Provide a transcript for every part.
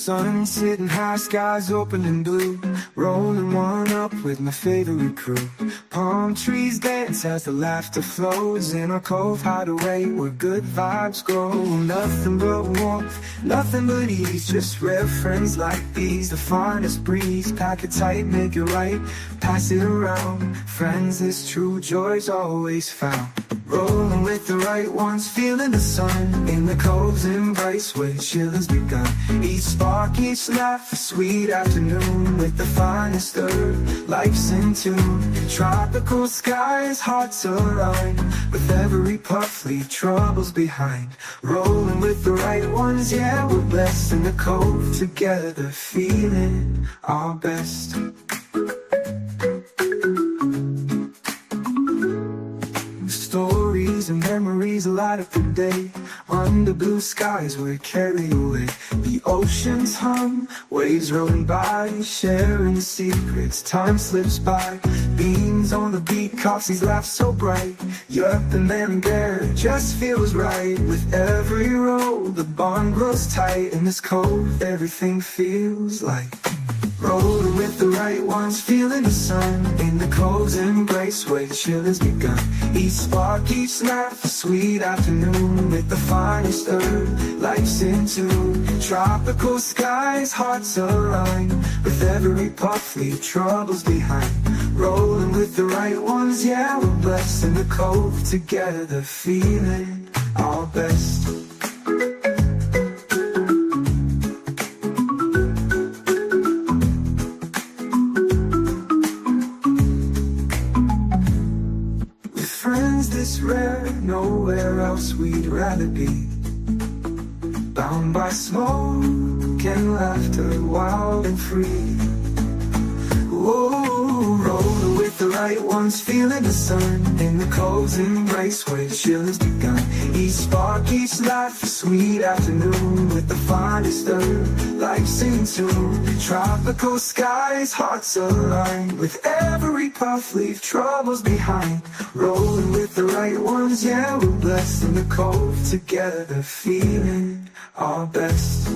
sun sitting high, skies open and blue. Rolling one up with my favorite crew. Palm trees dance as the laughter flows in our cove hideaway where good vibes grow. Nothing but warmth, nothing but ease, just rare friends like these. The finest breeze, pack it tight, make it right, pass it around. Friends, this true joy's always found. Rolling with the right ones, feeling the sun in the cove's embrace where chill has begun. Each spark, each laugh, a sweet afternoon with the finest herb, life's in tune. Tropical skies, hearts align, with every puff leave troubles behind. Rolling with the right ones, yeah, we're blessed in the cove together, feeling our best. Stories and memories light up the day under blue skies we carry away. The oceans hum, waves rolling by, sharing secrets, time slips by. Beanz on the beat, Coughsy's laugh so bright. Yup, and then there just feels right. With every roll, the bond grows tight. In this cove, everything feels like rolling with the right ones, feeling the sun in the cove's embrace where chill has begun. Each spark, each laugh, a sweet afternoon with the finest herb, life's in tune. Tropical skies, hearts align, with every puff leave troubles behind. Rolling with the right ones, yeah, we're blessed in the cove together, feeling our best. This rare, nowhere else we'd rather be. Bound by smoke and laughter, wild and free. Whoa, rolling with the right ones, feeling the sun in the cove's embrace where chill has begun. Each spark, each laugh, a sweet afternoon with the finest herb, life's in tune. Tropical skies, hearts align, with every puff leave troubles behind. Rolling with the right ones, yeah, we're blessed in the cove together, feeling our best.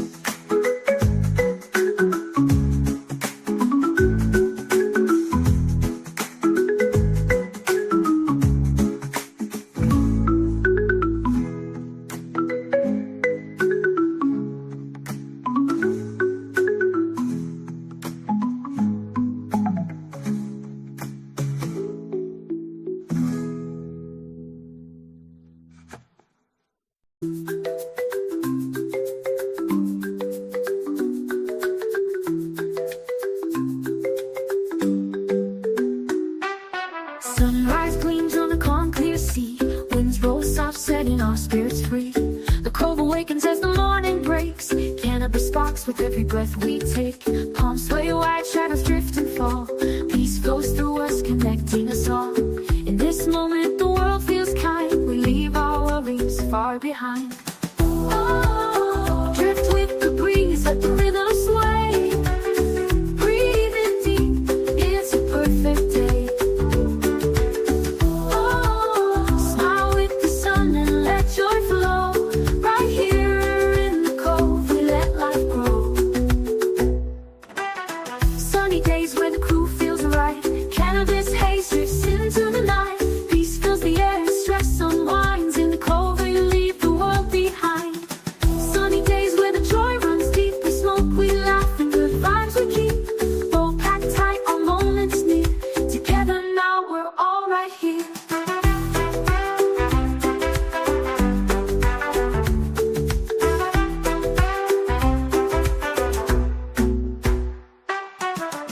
Sunrise gleams on the calm, clear sea. Winds roll soft, setting our spirits free. The cove awakens as the morning breaks. Cannabis sparks with every breath we take. Palms sway wide, shadows drift and fall. Peace flows through us, connecting us all. In this moment, the world feels kind. We leave our worries far behind. Oh, drift with the breeze, let the rhythm sway. Breathe in deep, it's a perfect day.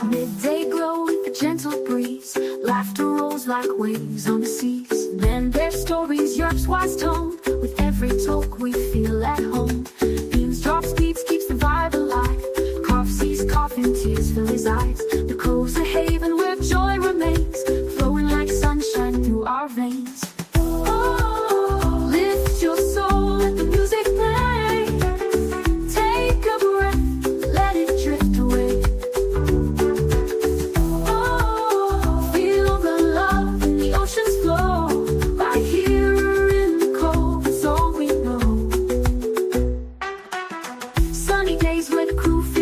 Midday glow with a gentle breeze. Laughter rolls like waves on the seas. Men their stories, Europe's wise tone. With every talk we feel at home. Beanz drops beats, keeps the vibe alive. Coughsy's coughing, tears fill his eyes. The cove's a haven where joy remains, flowing like sunshine through our veins. Oh, lift your soul, let the music play. Take a breath, let it drift away. Oh, feel the love in the ocean's flow. Right here in the cove, it's all we know. Sunny days where the crew feels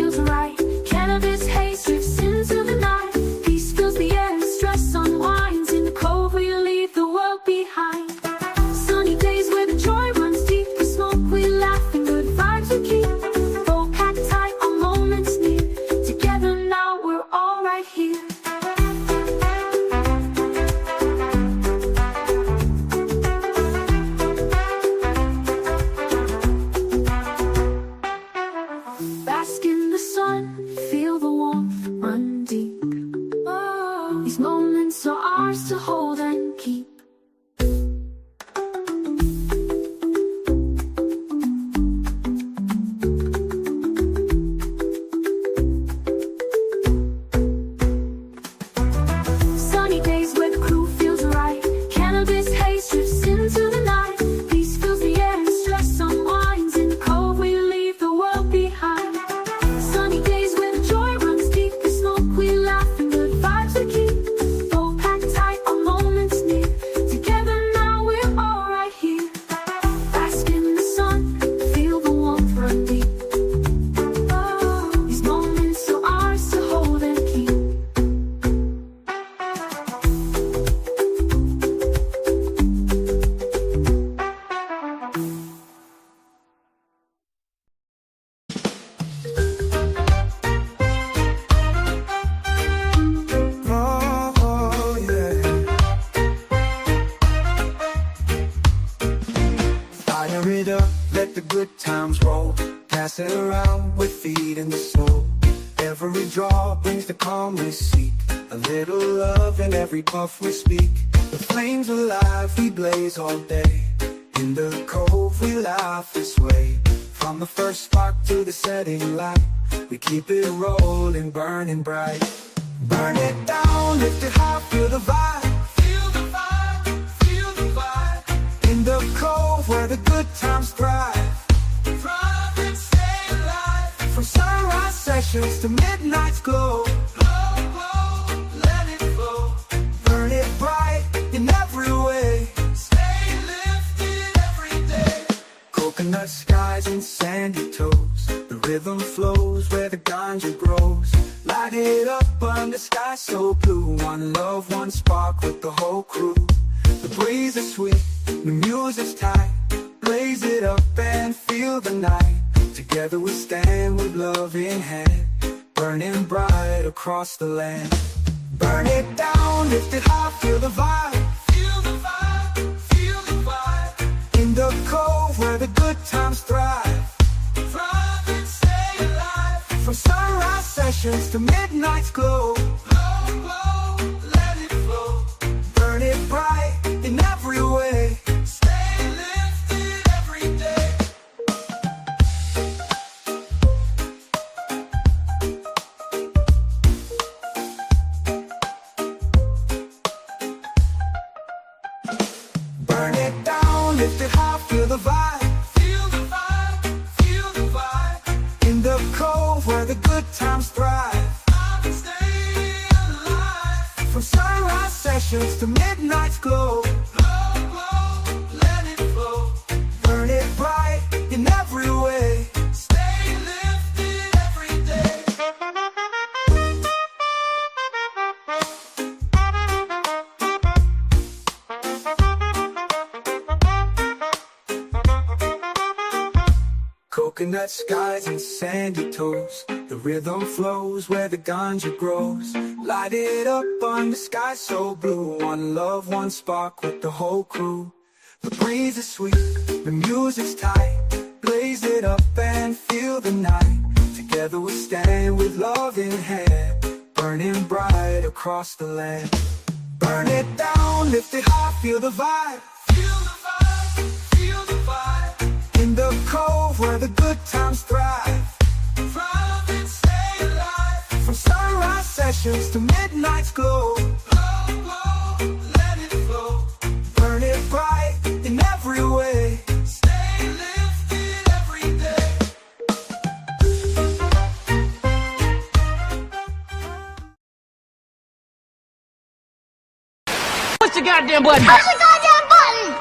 pass it around with feet in the snow. Every draw brings the calm we seek, a little love in every puff we speak. The flames alive, we blaze all day. In the cove we laugh this way. From the first spark to the setting light, we keep it rolling, burning bright. Burn it down, lift it high, feel the vibe. Feel the vibe, feel the vibe. In the cove where the good times thrive. Thrive and stay alive. From sunrise sessions to midnight's glow. Glow, glow, let it flow. Burn it bright in every way. Stay lifted every day. Coconut skies and sandy toes. The rhythm flows where the ganja grows. Light it up under sky so blue. One love, one spark with the whole crew. The breeze is sweet, the music's tight. Blaze it up and feel the night. Together we stand with love in hand, burning bright across the land. Burn it down, lift it high, feel the vibe. Feel the vibe, feel the vibe. In the cove where the good times thrive. Thrive and stay alive. From sunrise sessions to midnight's glow. Glow, glow, let it flow. Burn it bright in every way. Stay lifted every day. Burn it down, lift it high, feel the vibe. Feel the vibe, feel the vibe. In the cove where the good times thrive. Thrive and stay alive. From sunrise sessions to midnight's glow. Glow, glow, let it flow. Burn it bright in every way. Stay lifted every day. Coconut skies and sandy toes. The rhythm flows where the ganja grows. Light it up under sky so blue. One love, one spark with the whole crew. The breeze is sweet, the music's tight. Blaze it up and feel the night. Together we stand with love in hand, burning bright across the land. Burn it down, lift it high, feel the vibe. Feel the vibe, feel the vibe. In the cove where the good times thrive. Thrive and stay alive. From sunrise sessions to midnight's glow. Glow, glow, let it flow. Burn it bright in every way. Stay lifted every day. Push the goddamn button! Push the goddamn button!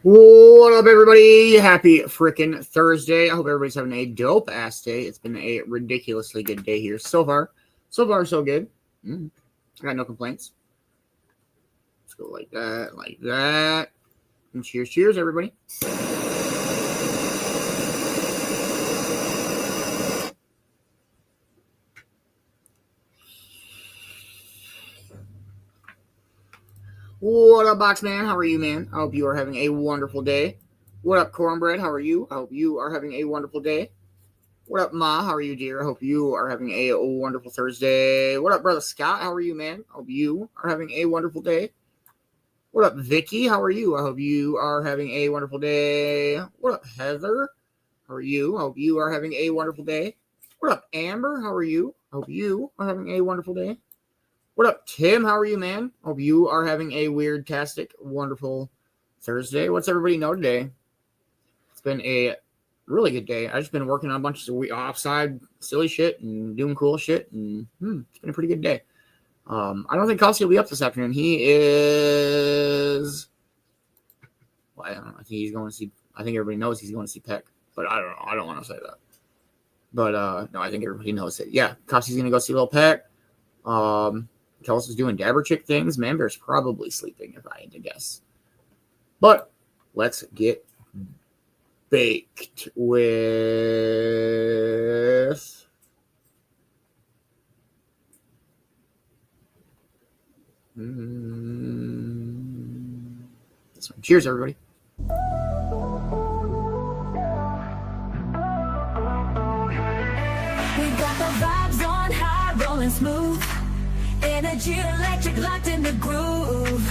What up, everybody? Happy freaking Thursday. I hope everybody's having a dope-ass day. It's been a ridiculously good day here so far. So far, so good. I got no complaints. Let's go like that, like that. And cheers, cheers, everybody. What up, Boxman? How are you, man? I hope you are having a wonderful day. What up, Cornbread? How are you? I hope you are having a wonderful day. What up, Ma? How are you, dear? I hope you are having a wonderful Thursday. What up, Brother Scott? How are you, man? I hope you are having a wonderful day. What up, Vicky? How are you? I hope you are having a wonderful day. What up, Heather? How are you? I hope you are having a wonderful day. What up, Amber? How are you? Hope you are having a wonderful day. What up, Tim? How are you, man? Hope you are having a weird-tastic, wonderful Thursday. What's everybody know today? It's been a really good day. I've just been working on a bunch of offside silly shit and doing cool shit, and it's been a pretty good day. I don't think Coughsy will be up this afternoon. He is. Well, I don't know. I think he's going to see. I think everybody knows he's going to see Peck, but I don't know. I don't want to say that. But no, I think everybody knows it. Yeah, Coughsy's going to go see Lil Peck. Kelz is doing dabber chick things. Man Bear's probably sleeping, if I had to guess. But let's get baked with. This one. Cheers, everybody. We got the vibes on high, rolling smooth. Energy electric locked in the groove.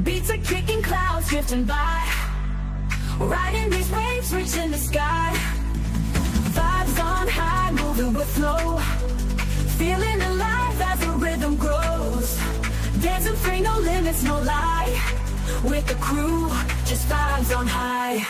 Beats are kicking, clouds drifting by. Riding these waves, reaching the sky. Vibes on high, moving with flow. Feeling alive as the rhythm grows. Dancing free, no limits, no lie. With the crew, just vibes on high.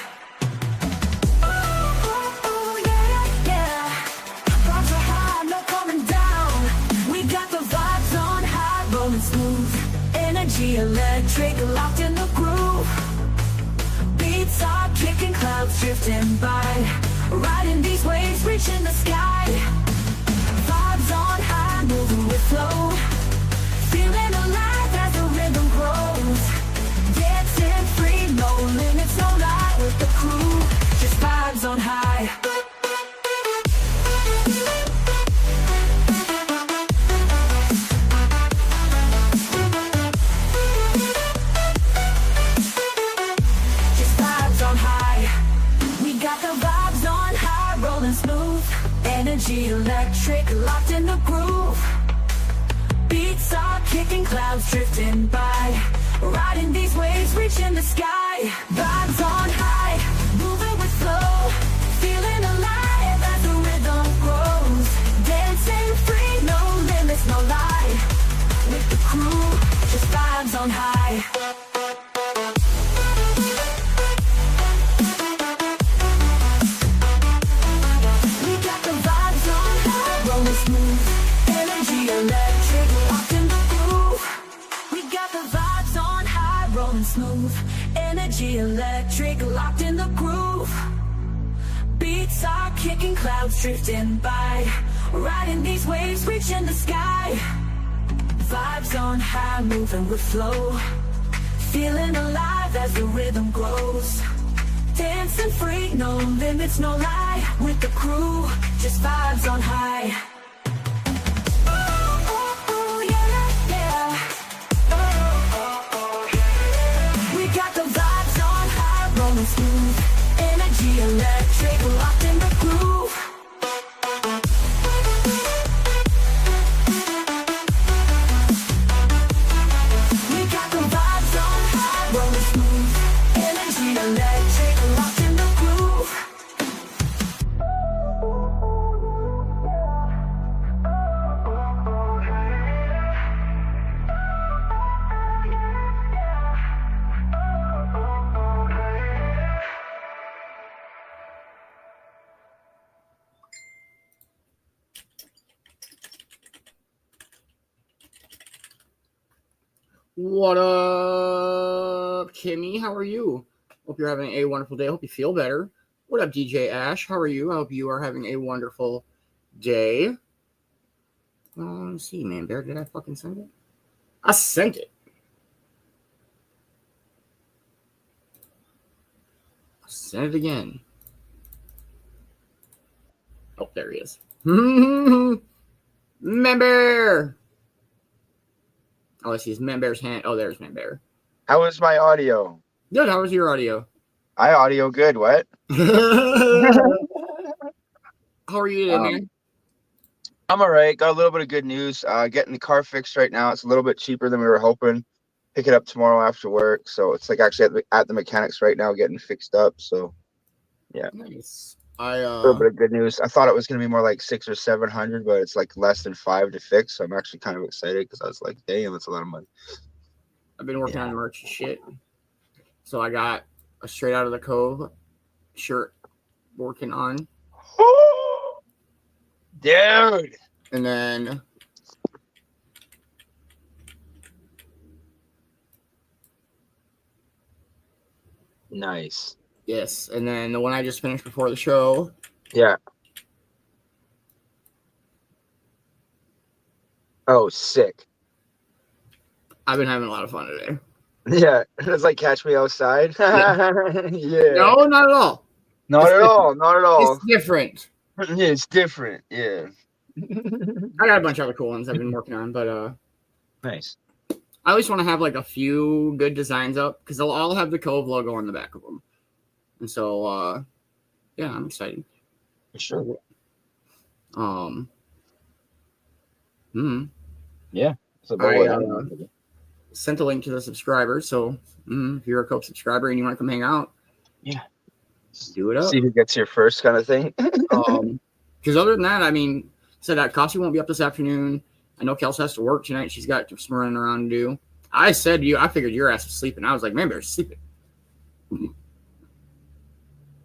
Smooth, energy electric, locked in the groove. Beats are kicking, clouds drifting by. Riding these waves, reaching the sky. Vibes on high, moving with flow. Feeling alive as the rhythm grows. Dancing free, no limits, no lie. With the crew, just vibes on high. Energy electric, locked in the groove. Beats are kicking, clouds drifting by. Riding these waves, reaching the sky. Vibes on high, moving with flow. Feeling alive as the rhythm grows. Dancing free, no limits, no lie. With the crew, just vibes on high. Smooth, energy electric, locked in the groove. We got the vibes on high, rolling smooth. Energy electric, locked in the groove. Beats are kicking, clouds drifting by. Riding these waves, reaching the sky. Vibes on high, moving with flow. Feeling alive as the rhythm grows. Dancing free, no limits, no lie. With the crew, just vibes on high. Smooth, energy electric, locked in the groove. We got the vibes on high, rolling smooth. Energy electric, locked in the groove. What up, Kimmy? How are you? Hope you're having a wonderful day. Hope you feel better. What up, DJ Ash? How are you? I hope you are having a wonderful day. Let's see, man. Bear, did I fucking send it? I sent it. I sent it again. Oh, there he is. Member! Oh, I see his Member's hand. Oh, there's Member. How was my audio? Good. How was your audio? I audio good. What? How are you today, man? I'm all right. Got a little bit of good news. Getting the car fixed right now. It's a little bit cheaper than we were hoping. Pick it up tomorrow after work. So it's like actually at the mechanics right now getting fixed up. So, yeah. Nice. A little bit of good news. I thought it was gonna be more like 600 or 700, but it's like less than 5 to fix. So I'm actually kind of excited because I was like, damn, that's a lot of money. I've been working on merch and shit. So I got a Straight Out of the Cove shirt working on. Dude. And then Nice. yes, and then the one I just finished before the show. Yeah. Oh, sick. I've been having a lot of fun today. Yeah, it's like Catch Me Outside. Yeah. Yeah. No, not at all. Not at all. Not at all. It's different. Yeah, it's different. Yeah. I got a bunch of other cool ones I've been working on, but Nice. I always want to have like a few good designs up because they'll all have the Cove logo on the back of them. And so, yeah, I'm excited. For sure. Yeah. So I sent a link to the subscribers. So if you're a Cove subscriber and you want to come hang out, yeah, do it up. See who gets here first, kind of thing. Because other than that, I mean, said that Coughsy won't be up this afternoon. I know Kelz has to work tonight. She's got some running around to do. I said to you, I figured your ass was sleeping. I was like, man, better sleeping.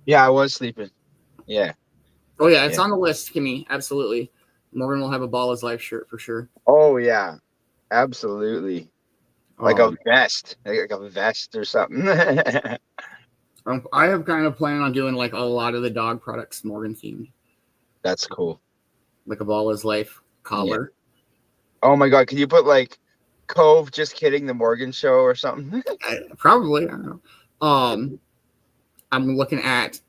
Yeah, I was sleeping. Yeah. Oh, yeah, it's on the list, Kimmy. Absolutely. Morgan will have a Ball is Life shirt for sure. Oh, yeah. Absolutely. Like a vest. Like a vest or something. I have kind of planned on doing like a lot of the dog products Morgan themed. That's cool. Like a Ball is Life collar. Yeah. Oh, my God. Can you put like Cove, just kidding, the Morgan show or something? Probably. I don't know. I'm looking at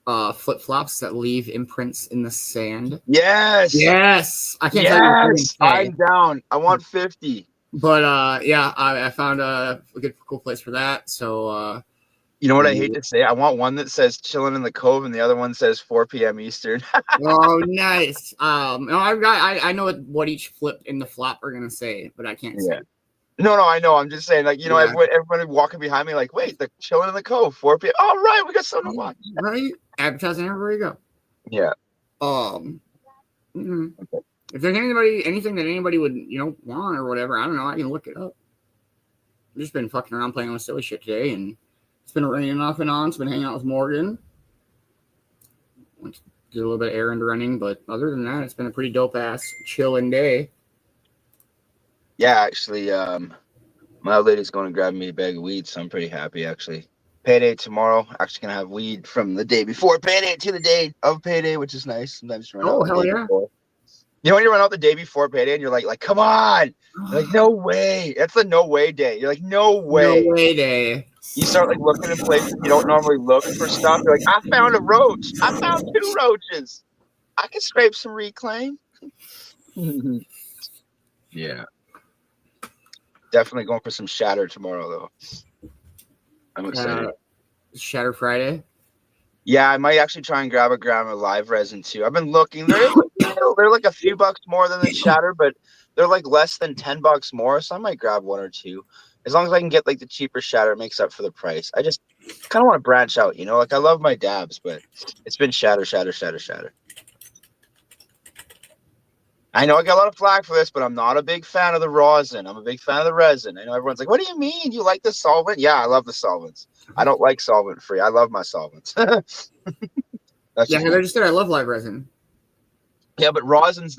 flip-flops that leave imprints in the sand. Yes. I can't tell you. I'm down. I want 50. But yeah, I found a good cool place for that. So you know what I hate to say? I want one that says Chillin' in the Cove and the other one says 4 p.m. Eastern. Oh, nice. No, I know what each flip in the flop are gonna say, but I can't say. No, I know. I'm just saying, like, you know, everybody walking behind me, like, wait, the Chillin' in the Cove, 4 p.m. All right, we got something to watch. Right? Advertising everywhere you go. Yeah. If there's anything that anybody would, want or whatever, I don't know. I can look it up. I've just been fucking around playing with silly shit today, and it's been raining off and on. So I've been hanging out with Morgan. Did a little bit of errand running, but other than that, it's been a pretty dope ass chilling day. Yeah, actually, my old lady's going to grab me a bag of weed, so I'm pretty happy, actually. Payday tomorrow. Actually going to have weed from the day before payday to the day of payday, which is nice. Sometimes you run out hell yeah. Before. You know when you run out the day before payday and you're like, come on. You're like, no way. That's the no way day. You're like, no way. No way day. You start like looking in places you don't normally look for stuff. You're like, I found a roach. I found 2 roaches. I can scrape some reclaim. Yeah. Definitely going for some shatter tomorrow, though. I'm excited. Shatter Friday? Yeah, I might actually try and grab a gram of live resin, too. I've been looking. They're like a few bucks more than the shatter, but they're like less than $10 more, so I might grab 1 or 2. As long as I can get like the cheaper shatter, it makes up for the price. I just kind of want to branch out, Like, I love my dabs, but it's been shatter. I know I got a lot of flack for this, but I'm not a big fan of the rosin. I'm a big fan of the resin. I know everyone's like, what do you mean? You like the solvent? Yeah, I love the solvents. I don't like solvent-free. I love my solvents. I just said I love live resin. Yeah, but rosin's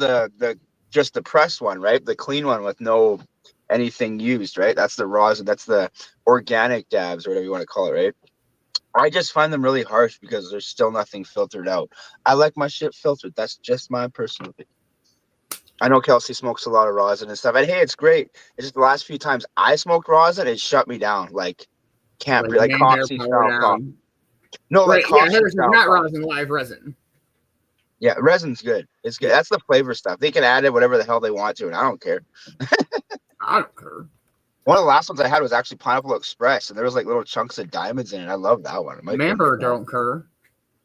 just the pressed one, right? The clean one with no anything used, right? That's the rosin. That's the organic dabs or whatever you want to call it, right? I just find them really harsh because there's still nothing filtered out. I like my shit filtered. That's just my personal opinion. I know Kelsey smokes a lot of rosin and stuff, and hey, it's great. It's just the last few times I smoked rosin, it shut me down. Like, can't breathe. Like Coughsy style. No, like Coughsy style. Not rosin, live resin. Yeah, resin's good. It's good. That's the flavor stuff. They can add it whatever the hell they want to, and I don't care. I don't care. One of the last ones I had was actually Pineapple Express, and there was like little chunks of diamonds in it. I love that one. Member don't care.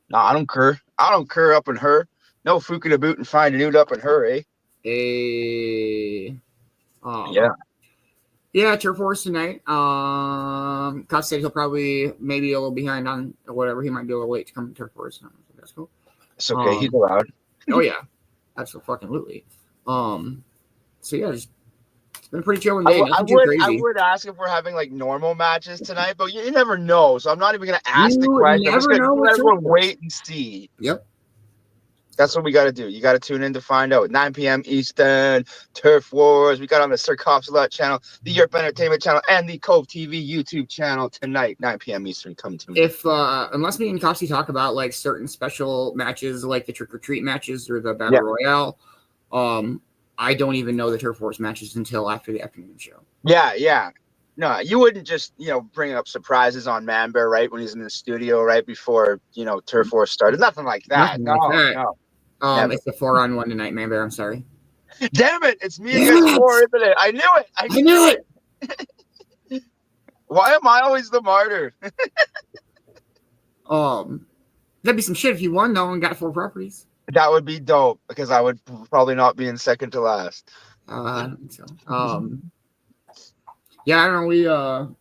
No, I don't care. I don't care up in her. No fucking a boot and find a nude up in her, eh? Yeah, Turf Wars tonight. Cobb said he'll probably maybe a little behind on whatever. He might be a little late to come to Turf Wars. So that's cool. It's okay. He's allowed. Oh yeah, absolutely. So yeah, it's been a pretty chilling day. I Nothing too crazy. would ask if we're having like normal matches tonight, but you never know. So I'm not even gonna ask the You question. I'm just never gonna know let what's everyone up. wait and see. Yep. That's what we got to do. You got to tune in to find out. 9 p.m. Eastern, Turf Wars. We got on the Sir Coughsy channel, the Europe Entertainment channel, and the Cove-TV YouTube channel tonight, 9 p.m. Eastern. Come to me. If unless me and Coughsy talk about like certain special matches, like the trick or treat matches or the battle royale, I don't even know the Turf Wars matches until after the afternoon show. Yeah. No, you wouldn't just, bring up surprises on Man Bear, right, when he's in the studio right before, Turf Wars started. Nothing like that. No. It's the 4-on-1 tonight, Man Bear. I'm sorry. Damn it! It's me against 4, isn't it? I knew it. I knew it. Why am I always the martyr? That'd be some shit if you won though and got 4 properties. That would be dope because I would probably not be in second to last. I don't think so. Yeah, I don't know.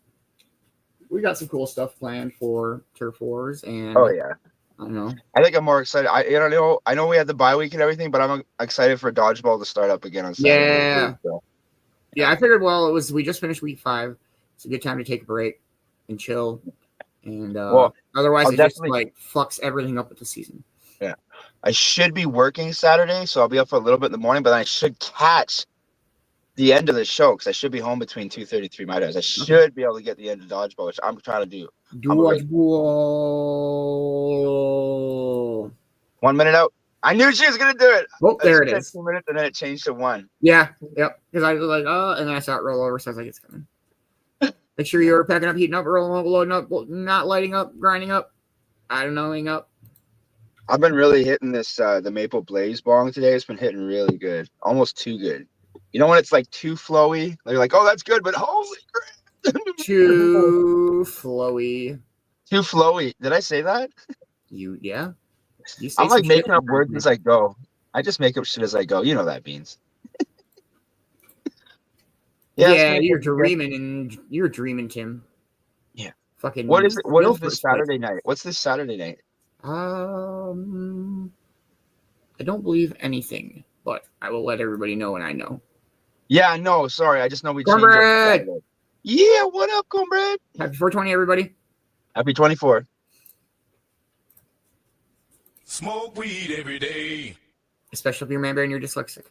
We got some cool stuff planned for Turf Wars, and oh yeah. I don't know. I think I'm more excited. I know we had the bye week and everything, but I'm excited for dodgeball to start up again on Saturday. Yeah. So. Yeah, I figured. Well, we just finished week 5. It's a good time to take a break and chill. And otherwise, it just like fucks everything up with the season. Yeah, I should be working Saturday, so I'll be up for a little bit in the morning. But then I should catch the end of the show because I should be home between 2:33 my time. I should be able to get the end of dodgeball, which I'm trying to do. Dodgeball. 1 minute out. I knew she was gonna do it. Oh, there it is. 2 minutes, and then it changed to 1. Yeah. Yep. Because I was like, and then I saw it roll over, so I was like, it's coming. Make sure you're packing up, heating up, rolling up, loading up, not lighting up, grinding up, I don't knowing up. I've been really hitting this the Maple Blaze bong today. It's been hitting really good, almost too good. You know when it's like too flowy, you're like, oh, that's good, but holy crap. Too flowy. Too flowy. Did I say that? Yeah. I'm like making up words as I go. I just make up shit as I go. You know that, Beanz. Yeah, you're dreaming, Tim. Yeah. Fucking. What is it? What is this Saturday night? What's this Saturday night? I don't believe anything, but I will let everybody know when I know. Yeah, no, sorry. I just know we changed Cornbread! Yeah, what up, Cornbread? Happy 420, everybody. Happy 24. Smoke weed every day. Especially if you're Man Bear and you're dyslexic.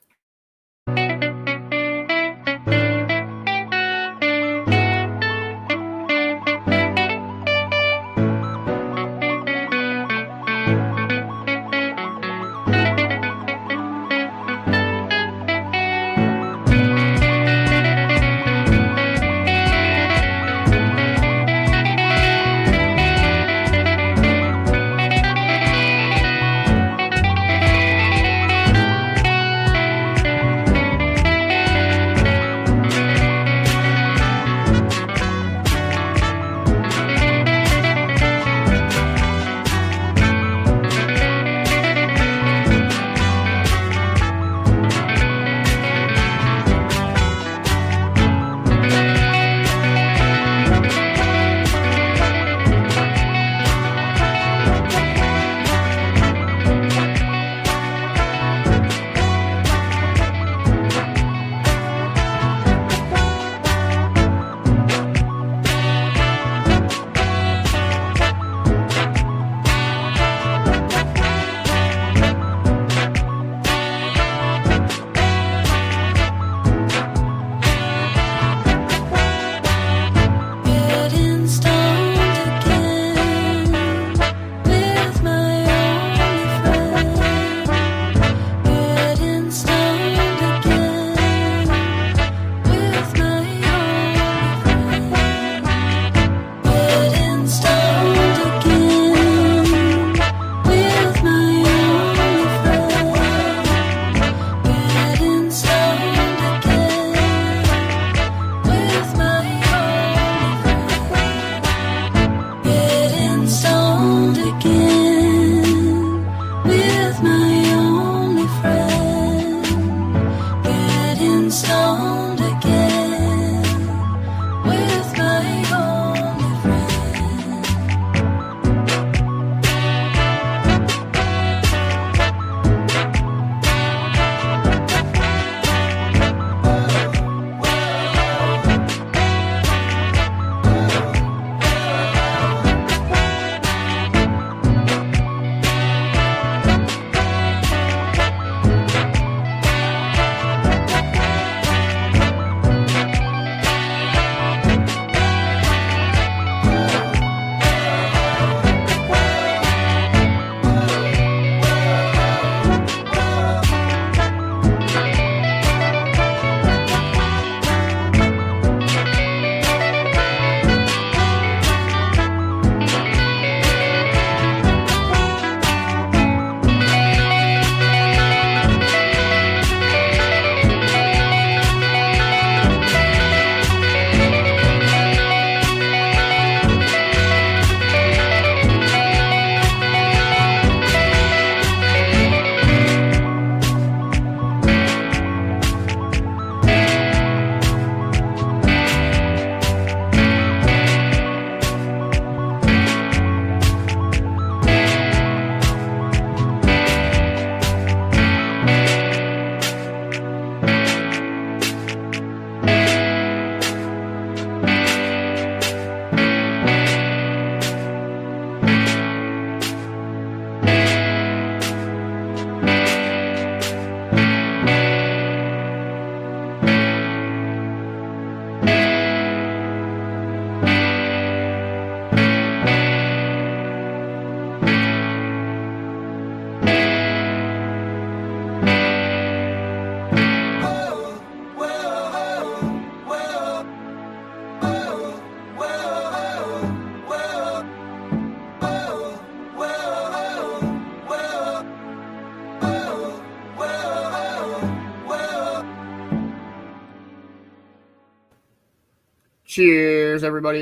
Cheers, everybody.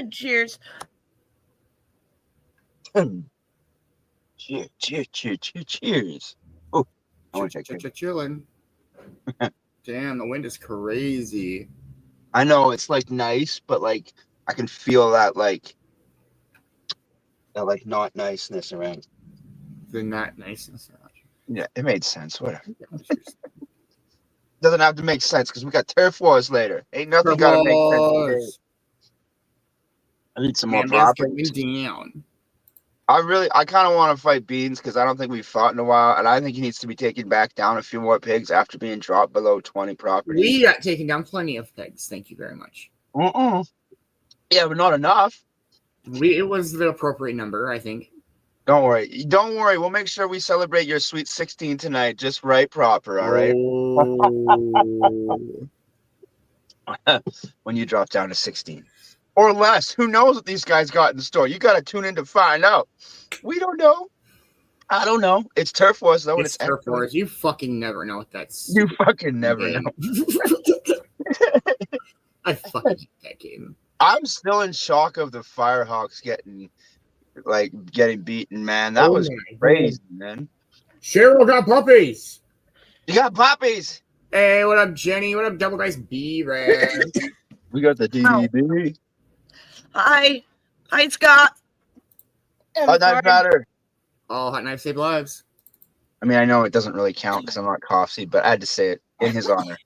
Cheers. Cheers. Oh, I want to check. Chillin. Damn, the wind is crazy. I know it's like nice, but like I can feel that like not niceness around. The not niceness. Yeah, it made sense. Whatever. Doesn't have to make sense because we got turf wars later. Ain't nothing got to make sense today. I need some more properties. Down. I kind of want to fight Beanz because I don't think we've fought in a while, and I think he needs to be taken back down a few more pigs after being dropped below 20 properties. We got taken down plenty of pigs. Thank you very much. Yeah, but not enough. It was the appropriate number, I think. Don't worry. We'll make sure we celebrate your sweet 16 tonight, just right proper. All right. When you drop down to 16. Or less. Who knows what these guys got in store? You got to tune in to find out. We don't know. I don't know. It's turf wars, though. It's turf wars. You fucking never know what that's. You fucking never know. I fucking hate that game. I'm still in shock of the Firehawks getting beaten, man. That was crazy, man. Cheryl got puppies. You got puppies. Hey, what up, Jenny? What up, Double Dice B-Red? We got the DDB. Hi, Scott. Hot knife batter. Oh, hot knife save lives. I mean, I know it doesn't really count because I'm not Coughsy, but I had to say it in his honor.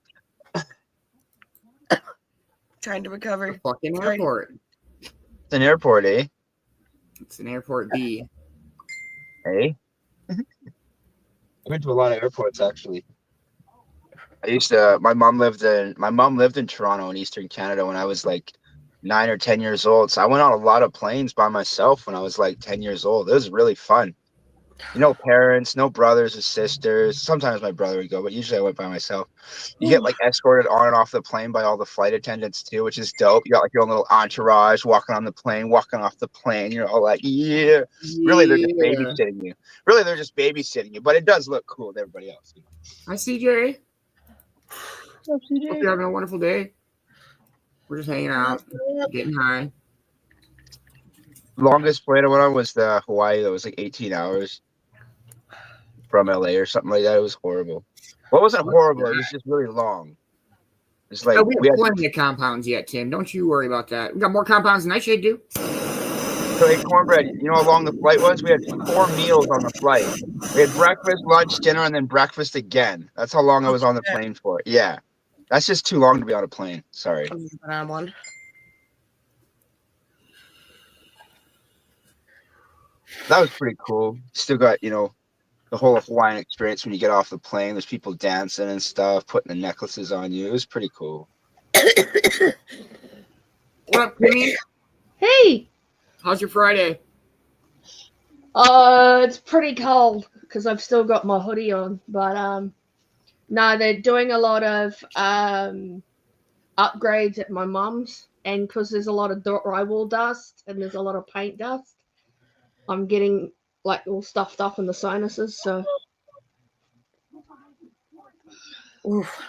Trying to recover. The fucking airport. It's an airport, eh? It's an airport B. Hey. I've been to a lot of airports actually. My mom lived in Toronto in Eastern Canada when I was like 9 or 10 years old. So I went on a lot of planes by myself when I was like 10 years old. It was really fun. No parents, no brothers or sisters. Sometimes my brother would go, but usually I went by myself. You get like escorted on and off the plane by all the flight attendants too, which is dope. You got like your own little entourage walking on the plane, walking off the plane. You're all like, yeah. Really, they're just babysitting you. But it does look cool with everybody else. You know? Hi, CJ. Hope you're having a wonderful day. We're just hanging out, getting high. Longest flight I went on was the Hawaii. That was like 18 hours from LA or something like that. It was horrible. Well, it wasn't horrible. It was just really long. It's like we have plenty of compounds yet, Tim. Don't you worry about that. We got more compounds than I should do. So, hey, Cornbread, you know how long the flight was? We had 4 meals on the flight. We had breakfast, lunch, dinner, and then breakfast again. That's how long I was on the plane for. Yeah. That's just too long to be on a plane. Sorry. I'm one. That was pretty cool. Still got, the whole Hawaiian experience when you get off the plane. There's people dancing and stuff, putting the necklaces on you. It was pretty cool. What up, Queenie? Hey! How's your Friday? It's pretty cold because I've still got my hoodie on. But no, they're doing a lot of upgrades at my mum's, and because there's a lot of drywall dust and there's a lot of paint dust, I'm getting like all stuffed up in the sinuses. So, Oof.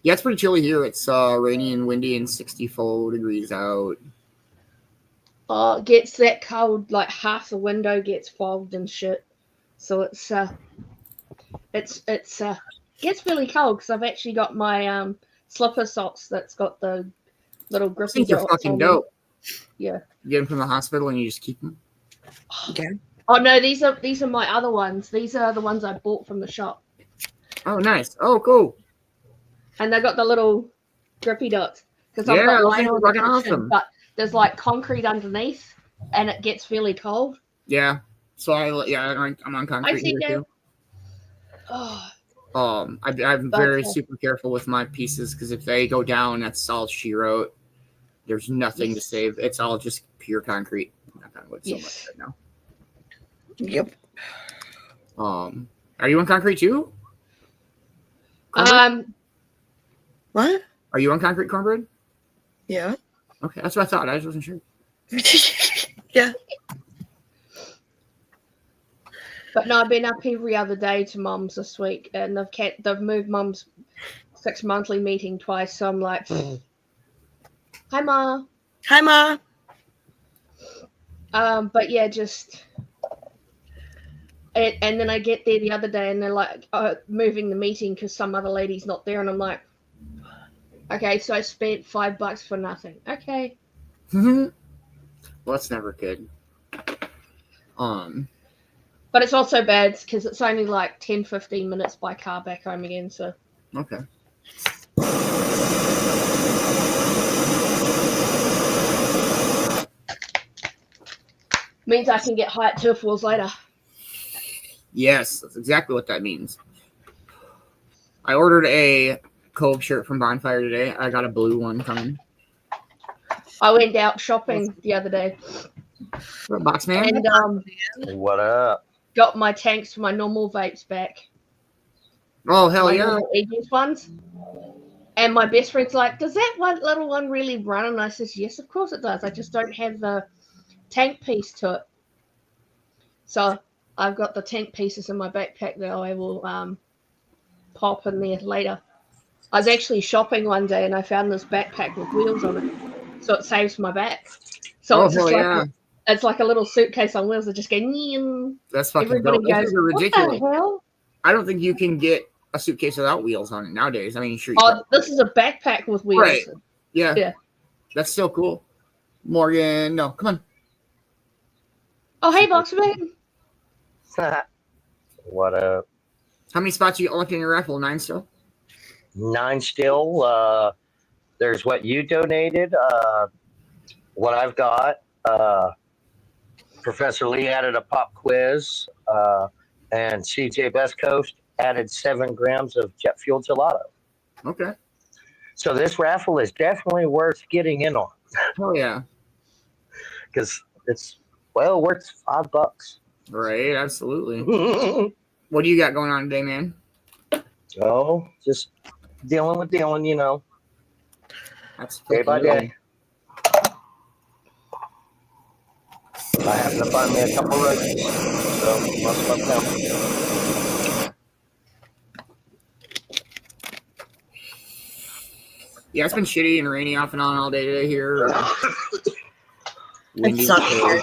Yeah, it's pretty chilly here. It's rainy and windy and 64 degrees out. it gets that cold, like half the window gets fogged and shit. So it's gets really cold because I've actually got my slipper socks that's got the little I grippy think you're dots fucking on them. dope. Yeah. You get them from the hospital and you just keep them. Okay. Oh no, these are my other ones. These are the ones I bought from the shop, Oh, nice. Oh, cool. and they got the little grippy dots because Yeah, I've got those mine are on the fucking kitchen, awesome. but there's like concrete underneath, and it gets really cold. Yeah. So I'm on concrete here CJ. too. Oh, I'm very super careful with my pieces because if they go down, that's all she wrote. There's nothing to save. It's all just pure concrete. Knock on wood so much right now. Yep. Are you on concrete too? What? Are you on concrete, Cornbread? Yeah. Okay, that's what I thought. I just wasn't sure. Yeah. But no, I've been up every other day to Mum's this week, and they've moved Mum's 6 monthly meeting twice. So I'm like, hi, Ma. Hi, Ma. But yeah, just. And then I get there the other day, and they're like, moving the meeting because some other lady's not there, and I'm like, okay, so I spent $5 for nothing. Okay. Well, that's never good. But it's also bad because it's only like 10-15 minutes by car back home again. So okay. means I can get high at turf wheels later. Yes, that's exactly what that means. I ordered a Cove shirt from Bonfire today. I got a blue one coming. I went out shopping the other day. Box man. And What up? got my tanks for my normal vapes back. Oh, hell My yeah. normal Eagles ones. And my best friend's like, does that one little one really run? And I says, yes, of course it does. I just don't have the tank piece to it. So I've got the tank pieces in my backpack that I will pop in there later. I was actually shopping one day and I found this backpack with wheels on it. So it saves my back. So it's just like it's like a little suitcase on wheels that just go. That's fucking everybody dope. goes, This is ridiculous. what the hell? I don't think you can get a suitcase without wheels on it nowadays. I mean, sure. This is a backpack with wheels. Right. Yeah. Yeah. That's still cool. Morgan, no, come on. Oh, hey, Boxman. What up? How many spots you got left in your raffle? 9 still? 9 still. There's what you donated. What I've got. Professor Lee added a pop quiz. And CJ Best Coast added 7 grams of jet fuel gelato. Okay. So this raffle is definitely worth getting in on. Oh, yeah. Because it's, well, worth $5. Right, absolutely. What do you got going on today, man? Oh, just dealing with dealing, you know. That's Day by day. I happen to find me a couple roaches, so must love them. Yeah, it's been shitty and rainy off and on all day today here. It sucks here.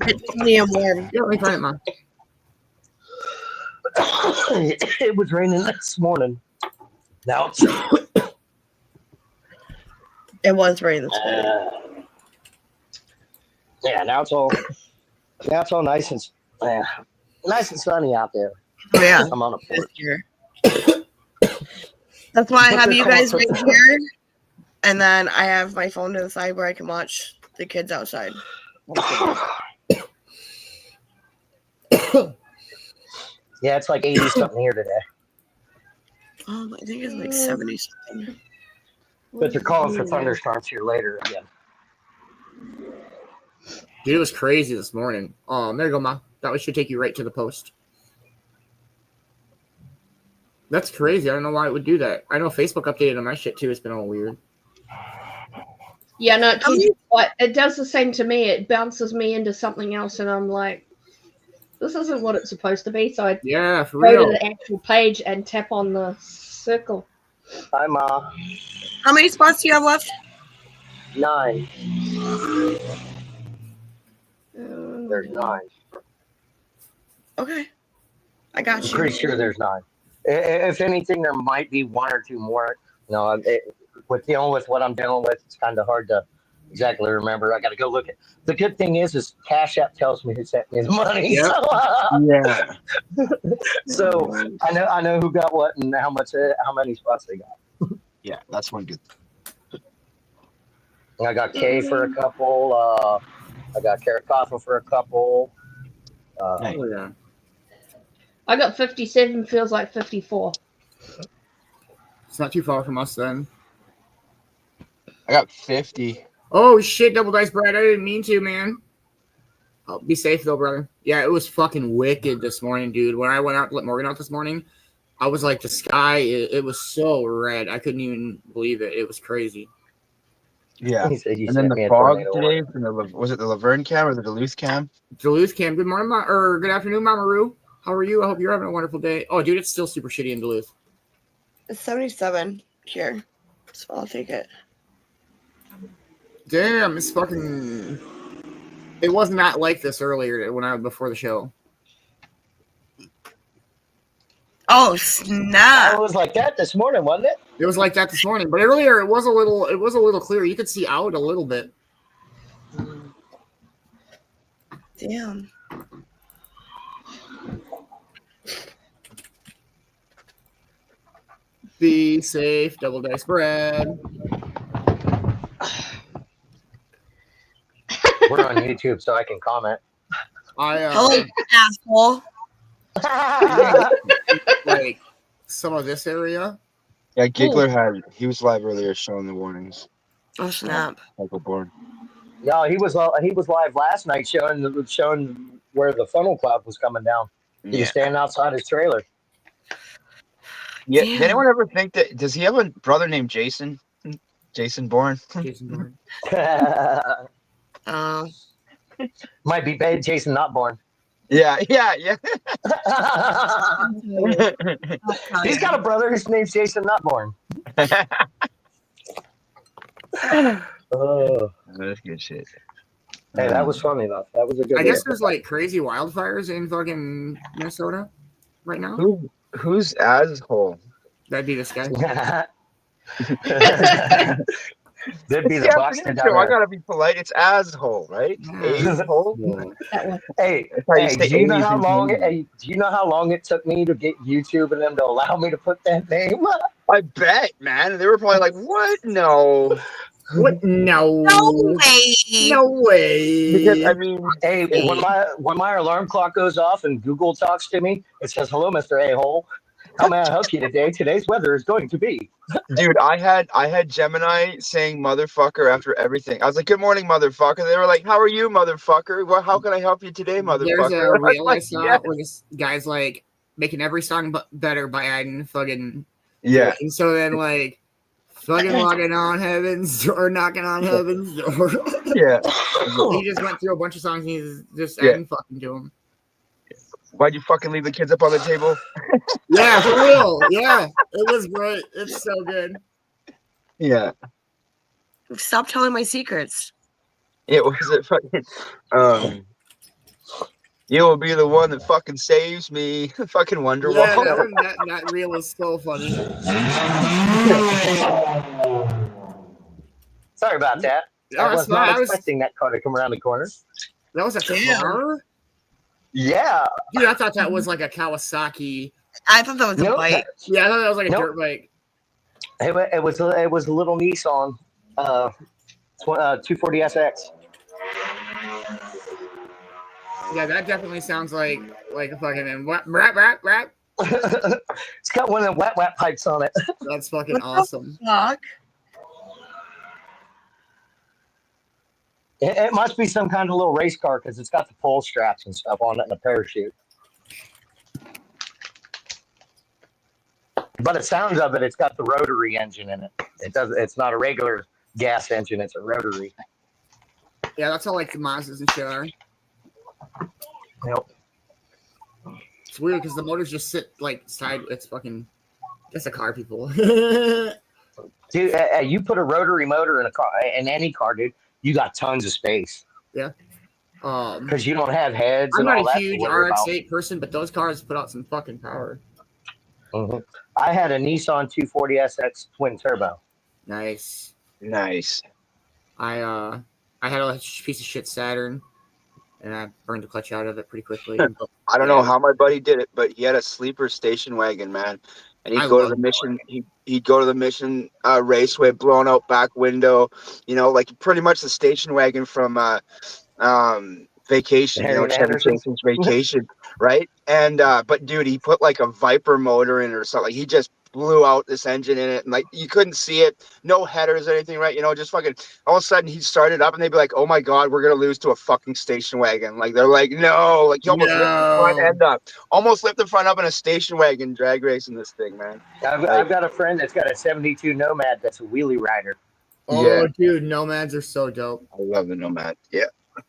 It's medium warm. Yeah, let me find it, Mom. It was raining this morning. Now it's It was raining this morning. yeah, now it's all nice and nice and sunny out there. Oh yeah, I'm on a this porch. year. That's why I have you guys right here, and then I have my phone to the side where I can watch the kids outside. Yeah, it's like 80 something here today. I think it's like 70 something. But they're calling for thunderstorms here later again. Dude, it was crazy this morning. There you go, Ma. That should take you right to the post. That's crazy. I don't know why it would do that. I know Facebook updated on my shit too. It's been all weird. Yeah, no, it does the same to me. It bounces me into something else, and I'm like, this isn't what it's supposed to be. So I for go real. to the actual page and tap on the circle. Hi, Ma. How many spots do you have left? 9. There's 9. Okay, I got I'm you. pretty sure there's 9. If anything, there might be 1 or 2 more. You know, with dealing with what I'm dealing with, it's kind of hard to exactly remember. I got to go look at. The good thing is Cash App tells me who sent me the money. Yep. So, so I know who got what and how many spots they got. Yeah, that's one good. And I got K for a couple. I got Carrot Coffin for a couple. Nice. Oh, yeah. I got 57, feels like 54. It's not too far from us then. I got 50. Oh, shit, Double Dice Brad. I didn't mean to, man. Oh, be safe, though, brother. Yeah, it was fucking wicked this morning, dude. When I went out to let Morgan out this morning, I was like, the sky, it was so red. I couldn't even believe it. It was crazy. Yeah. He said you And then sent me the a fog tornado today warning. from was it the Laverne cam or the Duluth cam? Duluth Cam, good morning, or good afternoon, Mama Roo. How are you? I hope you're having a wonderful day. Oh, dude, it's still super shitty in Duluth. It's 77 here, so I'll take it. Damn, it's fucking. It was not like this earlier before the show. Oh snap! It was like that this morning, wasn't it? It was like that this morning, but earlier it was a little clearer. You could see out a little bit. Damn. Be safe, double dice bread. We're on YouTube, so I can comment. I Hello, asshole. like some of this area. Yeah, Giggler he was live earlier showing the warnings. Oh snap! Michael Bourne. No, he was live last night showing where the funnel cloud was coming down. He was standing outside his trailer. Yeah. Damn. Did anyone ever think that? Does he have a brother named Jason? Jason Bourne. Jason Bourne. Might be bad. Jason not born. Yeah. He's got a brother whose name's Jason not born. Oh, That's good shit. hey, that was funny enough. That was a good. I guess there's like crazy wildfires in fucking Minnesota right now. Who's asshole? That'd be this guy. That'd be the Yeah, Buxton down I there. gotta be polite. It's asshole, right? Asshole. Hey, how you hey, say do you know A's how in long? Canadian. Hey, do you know how long it took me to get YouTube and them to allow me to put that name? I bet, man. They were probably like, "What? No." What? No. No way! No way. Because I mean, Hey, when my alarm clock goes off and Google talks to me, it says, "Hello, Mr. A-hole. How may I help you today? Today's weather is going to be." dude, I had Gemini saying "motherfucker" after everything. I was like, "Good morning, motherfucker." They were like, "How are you, motherfucker? Well, how can I help you today, motherfucker?" There's a reel I saw yeah. where this guy's like making every song better by adding fucking Yeah. And so then like fucking knocking on heaven's door, knocking on heaven's door. Yeah. He just went through a bunch of songs and he's just adding fucking to them. Why'd you fucking leave the kids up on the table? Yeah, for real. Yeah, it was great. It's so good. Yeah. Stop telling my secrets. It was it fucking you will be the one that fucking saves me. Fucking Wonderwall. Yeah, that reel is so funny. Sorry about that. I was not expecting that car to come around the corner. That was a car? Yeah. Dude, I thought that was like a Kawasaki. I thought that was a bike. Yeah, I thought that was like a dirt bike. It was a little Nissan 240SX. Yeah, that definitely sounds like a fucking rap. It's got one of the wet pipes on it. That's fucking awesome. Fuck. It must be some kind of little race car because it's got the pull straps and stuff on it and a parachute. But the sounds of it, it's got the rotary engine in it. It's not a regular gas engine, it's a rotary. Yeah, that's how like the Mazdas and shit are. Yep. It's weird because the motors just sit like side. It's fucking. That's a car, people. Dude, you put a rotary motor in a car, in any car, dude, you got tons of space. Yeah. Because you don't have heads. I'm and all not a that huge to worry RX-8 person, but those cars put out some fucking power. about. I had a Nissan 240SX twin turbo. Nice. Nice. I had a piece of shit Saturn, and I burned the clutch out of it pretty quickly. I don't know how my buddy did it, but he had a sleeper station wagon, man. And he'd go to the mission. He'd go to the mission raceway, blown out back window. You know, like pretty much the station wagon from Vacation. You know, Chevy Chase's Vacation, right? And but dude, he put like a Viper motor in it or something. Like, he just blew out this engine in it, and like you couldn't see it, no headers or anything, right? You know, just fucking all of a sudden he'd start it up and they'd be like, "Oh my god, we're gonna lose to a fucking station wagon." Like they're like, "No," like you almost lift the front end up, almost lift the front up in a station wagon drag racing this thing, man. I've got a friend that's got a 72 Nomad that's a wheelie rider. Oh, dude, nomads are so dope. I love the nomad. Yeah.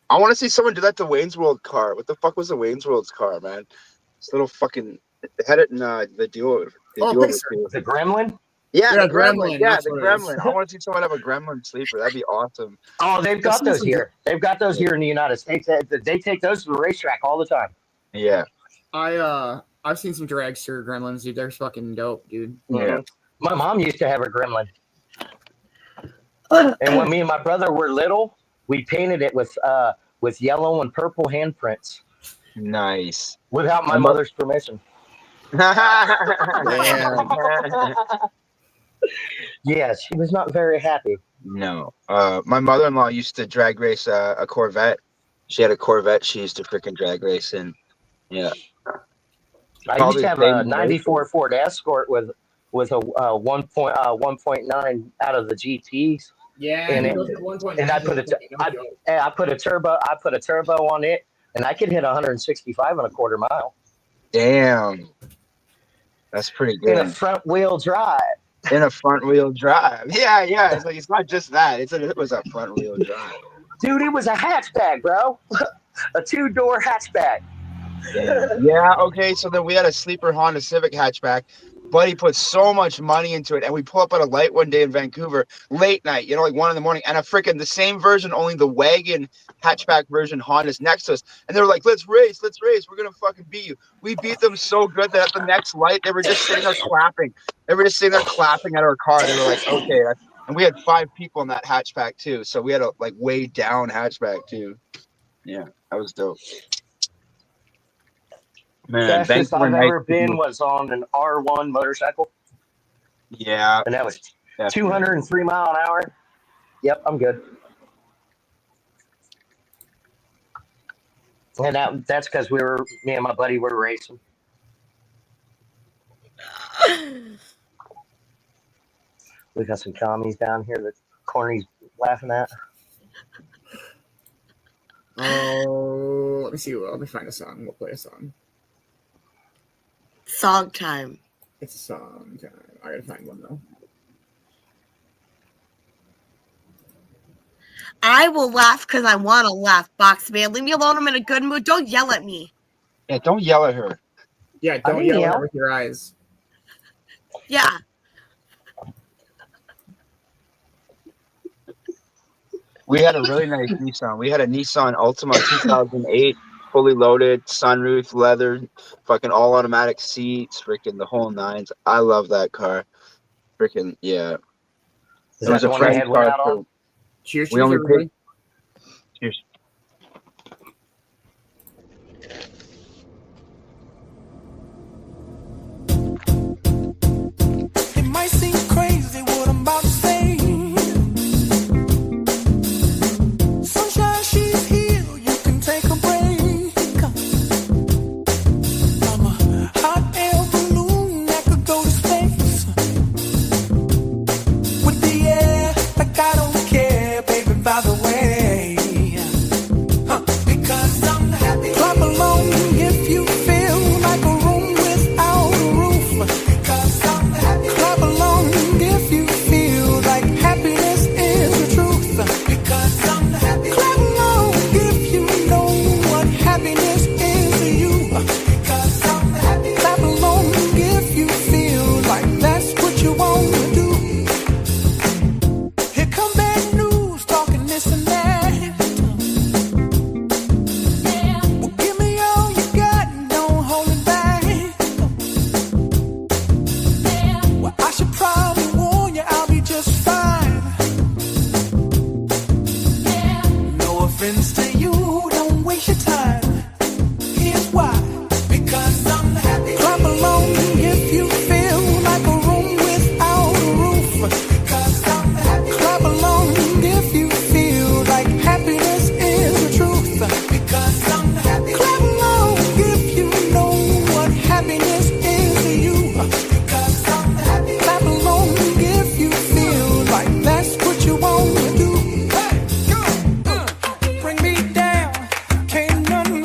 I want to see someone do that to Wayne's World car. What the fuck was the Wayne's World's car, man? This little fucking they had it in the duo. The Gremlin? Yeah, the Gremlin. Yeah, the Gremlin. I want to see someone have a Gremlin sleeper. That'd be awesome. Oh, they've got those here. They've got those here in the United States. They take those to the racetrack all the time. Yeah. I've seen some dragster Gremlins, dude. They're fucking dope, dude. Yeah. My mom used to have a Gremlin. And when me and my brother were little, we painted it with yellow and purple handprints. Nice. Without my mother's permission. Yeah, she was not very happy. No. My mother-in-law used to drag race a Corvette. She had a Corvette she used to freaking drag race in. Yeah. I used to have a 94 Ford Escort with a 1.9 out of the GTs. Yeah, and I put a turbo on it, and I could hit 165 in a quarter mile. Damn. That's pretty good. In a front wheel drive. Yeah. It's not just that. It was a front wheel drive. Dude, it was a hatchback, bro. A 2-door hatchback. Yeah, okay. So then we had a sleeper Honda Civic hatchback. Buddy put so much money into it, and we pull up at a light one day in Vancouver, late night, like 1 a.m, and a freaking the same version, only the wagon hatchback version Honda's next to us. And they were like, let's race. We're going to fucking beat you. We beat them so good that at the next light, they were just sitting there clapping. At our car. They were like, okay. And we had 5 people in that hatchback too. So we had a way down hatchback too. Yeah, that was dope. Man, fastest I've ever been was on an R1 motorcycle. Yeah. And that was 203 mile an hour. Yep, I'm good. And that's because me and my buddy were racing. We got some commies down here that Corny's laughing at. Oh, let me see. Let me find a song. We'll play a song. Song time. It's a song time. I gotta find one though. I will laugh because I want to laugh, Box Man. Leave me alone. I'm in a good mood. Don't yell at me. Yeah, don't yell at her. Yeah, don't yell at her with your eyes. Yeah. We had a really nice Nissan. We had a Nissan Altima 2008. Fully loaded, sunroof, leather, fucking all automatic seats, freaking the whole nines. I love that car. Freaking yeah. It was a friend's car. Cheers, we only everybody. Cheers. It might seem crazy what I'm about to say. Sunshine, she's here. You can take a break. I'm a hot air balloon that could go to space. With the air, like I don't care, baby, by the way. Because I'm happy. Clap along if you feel like a room without a roof. Because I'm happy. Clap along if you feel like happiness is the truth. Because I'm happy. Clap along if you know what happiness is to you. Because I'm happy. Clap along if you feel like that's what you want to do. Here come bad news, talking this and that. Well, give me all you got and don't hold it back. Well, I should probably warn you, I'll be just fine. No offense to you, don't waste your time. Here's why. Because I'm happy. Clap along if you feel like a room without a roof. Because I'm happy. Clap along if you feel like happiness is the truth. Because I'm happy. Clap along if you know what happiness is to you. Because I'm happy. Clap along if you feel like that's what you want to do. Hey, go. Bring me down. Can't none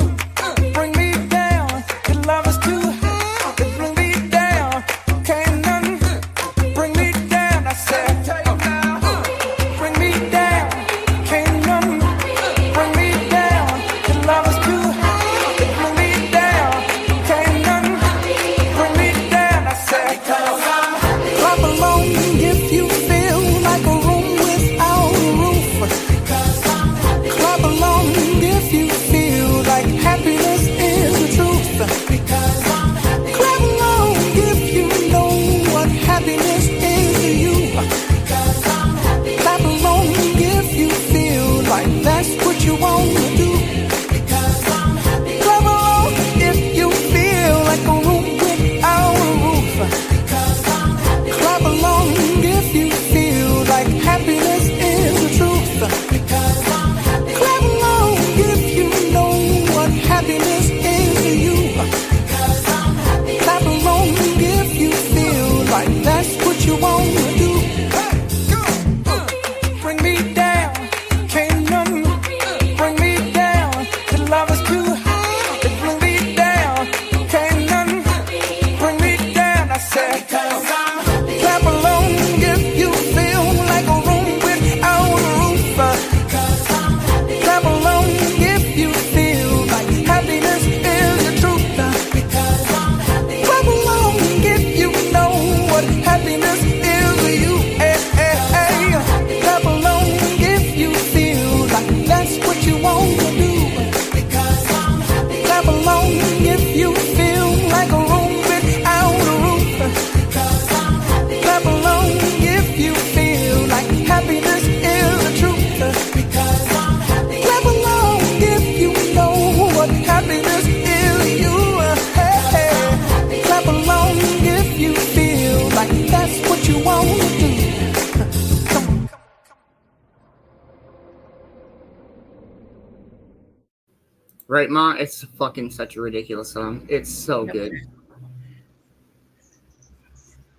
Right, Ma? It's fucking such a ridiculous song. It's so good.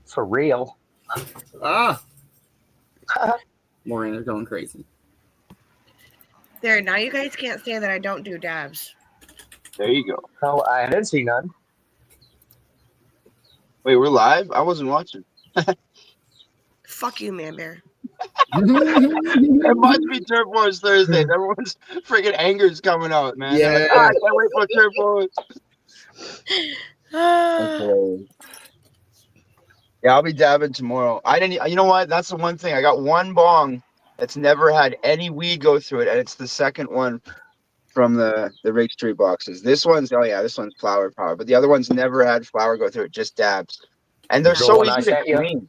For real. Ah! Maureen is going crazy. There, now you guys can't say that I don't do dabs. There you go. No, I didn't see none. Wait, we're live? I wasn't watching. Fuck you, Man Bear. It must be Turf Wars Thursdays. Everyone's freaking anger's coming out, man. Yeah. They're like, I can't wait for Turf Wars. Okay. Yeah, I'll be dabbing tomorrow. I didn't. You know what? That's the one thing. I got one bong that's never had any weed go through it, and it's the second one from the Rake Street boxes. This one's this one's flower power, but the other one's never had flower go through it, just dabs, and they're so easy to clean.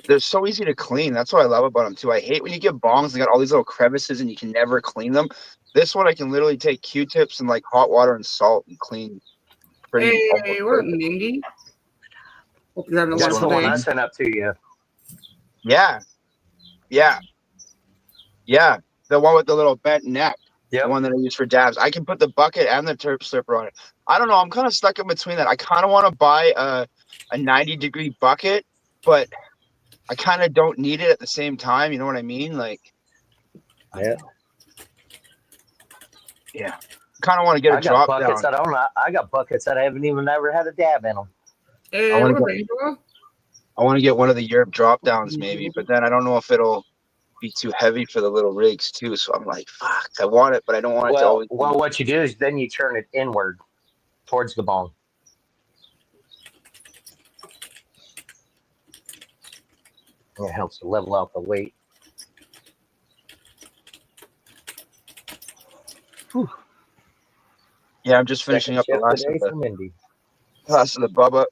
They're so easy to clean. That's what I love about them too. I hate when you get bongs and got all these little crevices and you can never clean them. This one I can literally take Q-tips and like hot water and salt and clean. Hey, what up, Mindy? Hope you're having a That's the wonderful one I day. sent up to you. Yeah. The one with the little bent neck. Yeah. The one that I use for dabs. I can put the bucket and the turp slipper on it. I don't know. I'm kind of stuck in between that. I kind of want to buy a 90-degree bucket, but I kind of don't need it at the same time. You know what I mean? Like, yeah. Kind of want to get a drop down. I got buckets that I haven't even ever had a dab in them. Hey, I what want up, Angela? to get one of the Europe drop downs maybe, but then I don't know if it'll be too heavy for the little rigs too. So I'm like, fuck, I want it, but I don't want it to always. Well, what you do is then you turn it inward towards the bong. It helps to level out the weight. Whew. Yeah, I'm just finishing up the last of the Bubba.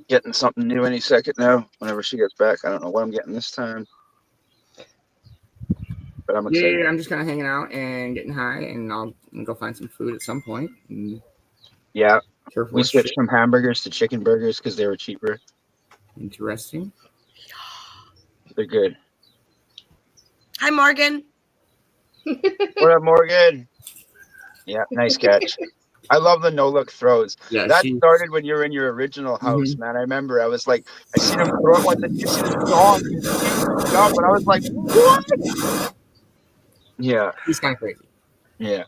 Getting something new any second now. Whenever she gets back, I don't know what I'm getting this time, but I'm excited. Yeah, I'm just kind of hanging out and getting high, and I'll go find some food at some point. Yeah, we switched from hamburgers to chicken burgers because they were cheaper. Interesting. They're good. Hi, Morgan. What up, Morgan? Yeah, nice catch. I love the no-look throws. Yeah, that started when you were in your original house, man. I remember I was like, I seen him throw it like the dog, and I was like, what? Yeah. He's kind of crazy. Yeah.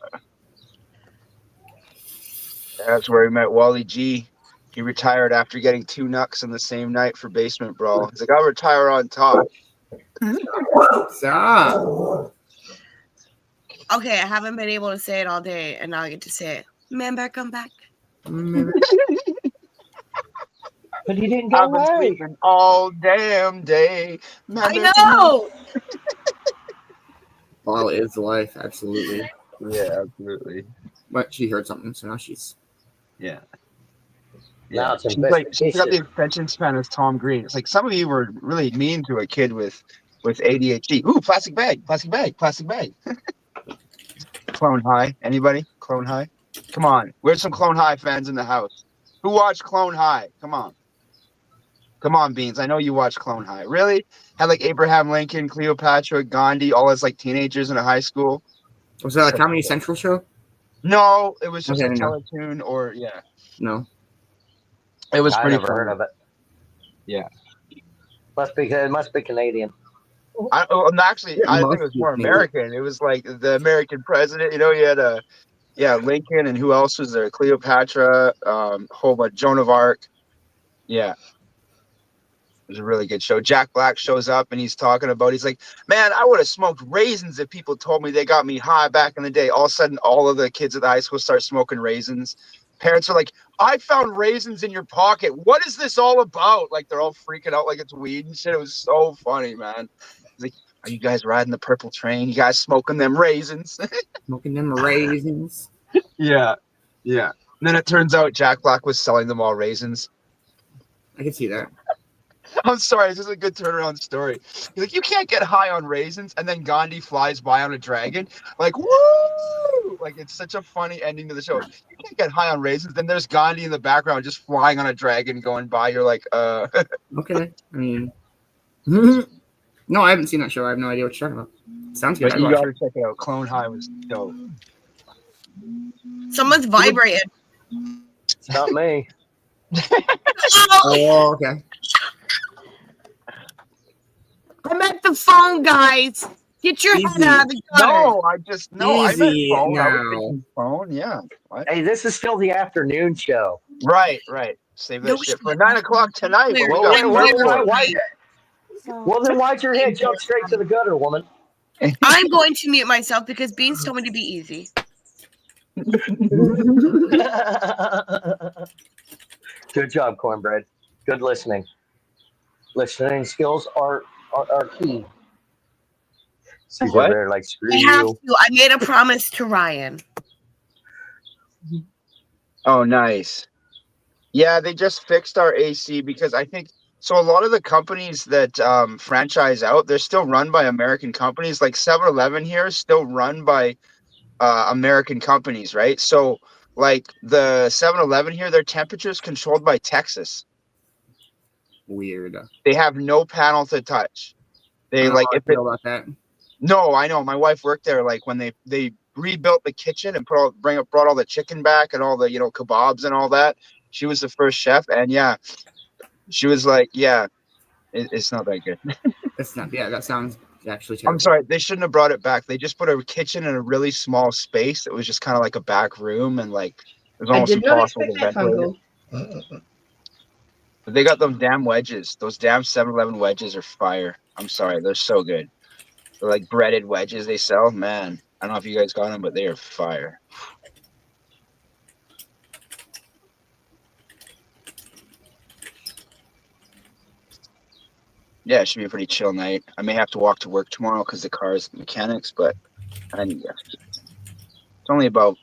That's where we met Wally G. He retired after getting 2 knucks in the same night for Basement Brawl. He's like, I'll retire on top. Stop. Okay, I haven't been able to say it all day, and now I get to say it. Remember, come back. But he didn't go I've been away sleeping all damn day. I know. Ball is life, absolutely. Yeah, absolutely. But she heard something, so now she's. Yeah. Now it's she's like, she's got the attention span of Tom Green. It's like some of you were really mean to a kid with ADHD. Ooh, plastic bag. Clone High. Anybody? Clone High? Come on. Where's some Clone High fans in the house? Who watched Clone High? Come on, Beanz. I know you watched Clone High. Really? Had like Abraham Lincoln, Cleopatra, Gandhi, all as like teenagers in a high school. Was that a Comedy Central show? No, it was just a teletoon or No. It was pretty never heard of it. Yeah. It must be Canadian. I think it was more American. It was like the American president. You know, you had Lincoln, and who else was there? Cleopatra, whole bunch, Joan of Arc. Yeah. It was a really good show. Jack Black shows up and he's like, man, I would have smoked raisins if people told me they got me high back in the day. All of a sudden, all of the kids at the high school start smoking raisins. Parents are like, I found raisins in your pocket. What is this all about? Like, they're all freaking out like it's weed and shit. It was so funny, man. He's like, are you guys riding the purple train? You guys smoking them raisins? Smoking them raisins. Yeah. And then it turns out Jack Black was selling them all raisins. I can see that. I'm sorry, this is a good turnaround story. He's like, you can't get high on raisins, and then Gandhi flies by on a dragon. Like, woo! Like, it's such a funny ending to the show. You can't get high on raisins. Then there's Gandhi in the background just flying on a dragon going by. You're like, Okay. I mean, no, I haven't seen that show. I have no idea what you're talking about. Sounds good. But you gotta check it out. Clone High was dope. Someone's vibrating. It's not me. Oh, okay. I'm at the phone, guys. Get your head out of the gutter. No, I meant Easy phone. I was now. thinking phone. Yeah. What? Hey, this is still the afternoon show. Right. Save that No shit shit. for 9 o'clock tonight. Where- But we where- got where- work where- for it. Well, then why'd your head jump straight to the gutter, woman? I'm going to mute myself because Beanz told me to be easy. Good job, Cornbread. Good listening. Listening skills are key. She's What? over there like, screw I have you. to. I made a promise to Ryan. Oh, nice. Yeah, they just fixed our AC because I think so. A lot of the companies that franchise out, they're still run by American companies. Like 7-Eleven here is still run by American companies, right? So, like the 7-Eleven here, their temperature is controlled by Texas. Weird. They have no panel to touch. I They don't know like how I if it, feel about that. no, I know. My wife worked there. Like when they rebuilt the kitchen and brought all the chicken back and all the kebabs and all that. She was the first chef, and yeah, she was like, yeah, it's not that good. It's not. Yeah, that sounds actually terrible. I'm sorry, they shouldn't have brought it back. They just put a kitchen in a really small space. It was just kind of like a back room, and like it was I almost did not impossible expect to that, ventilate it. Convo. But they got them damn wedges. Those damn 7-Eleven wedges are fire. I'm sorry, they're so good. They're like breaded wedges they sell. Man, I don't know if you guys got them, but they are fire. Yeah, it should be a pretty chill night. I may have to walk to work tomorrow because the car is mechanics, but I need it's only about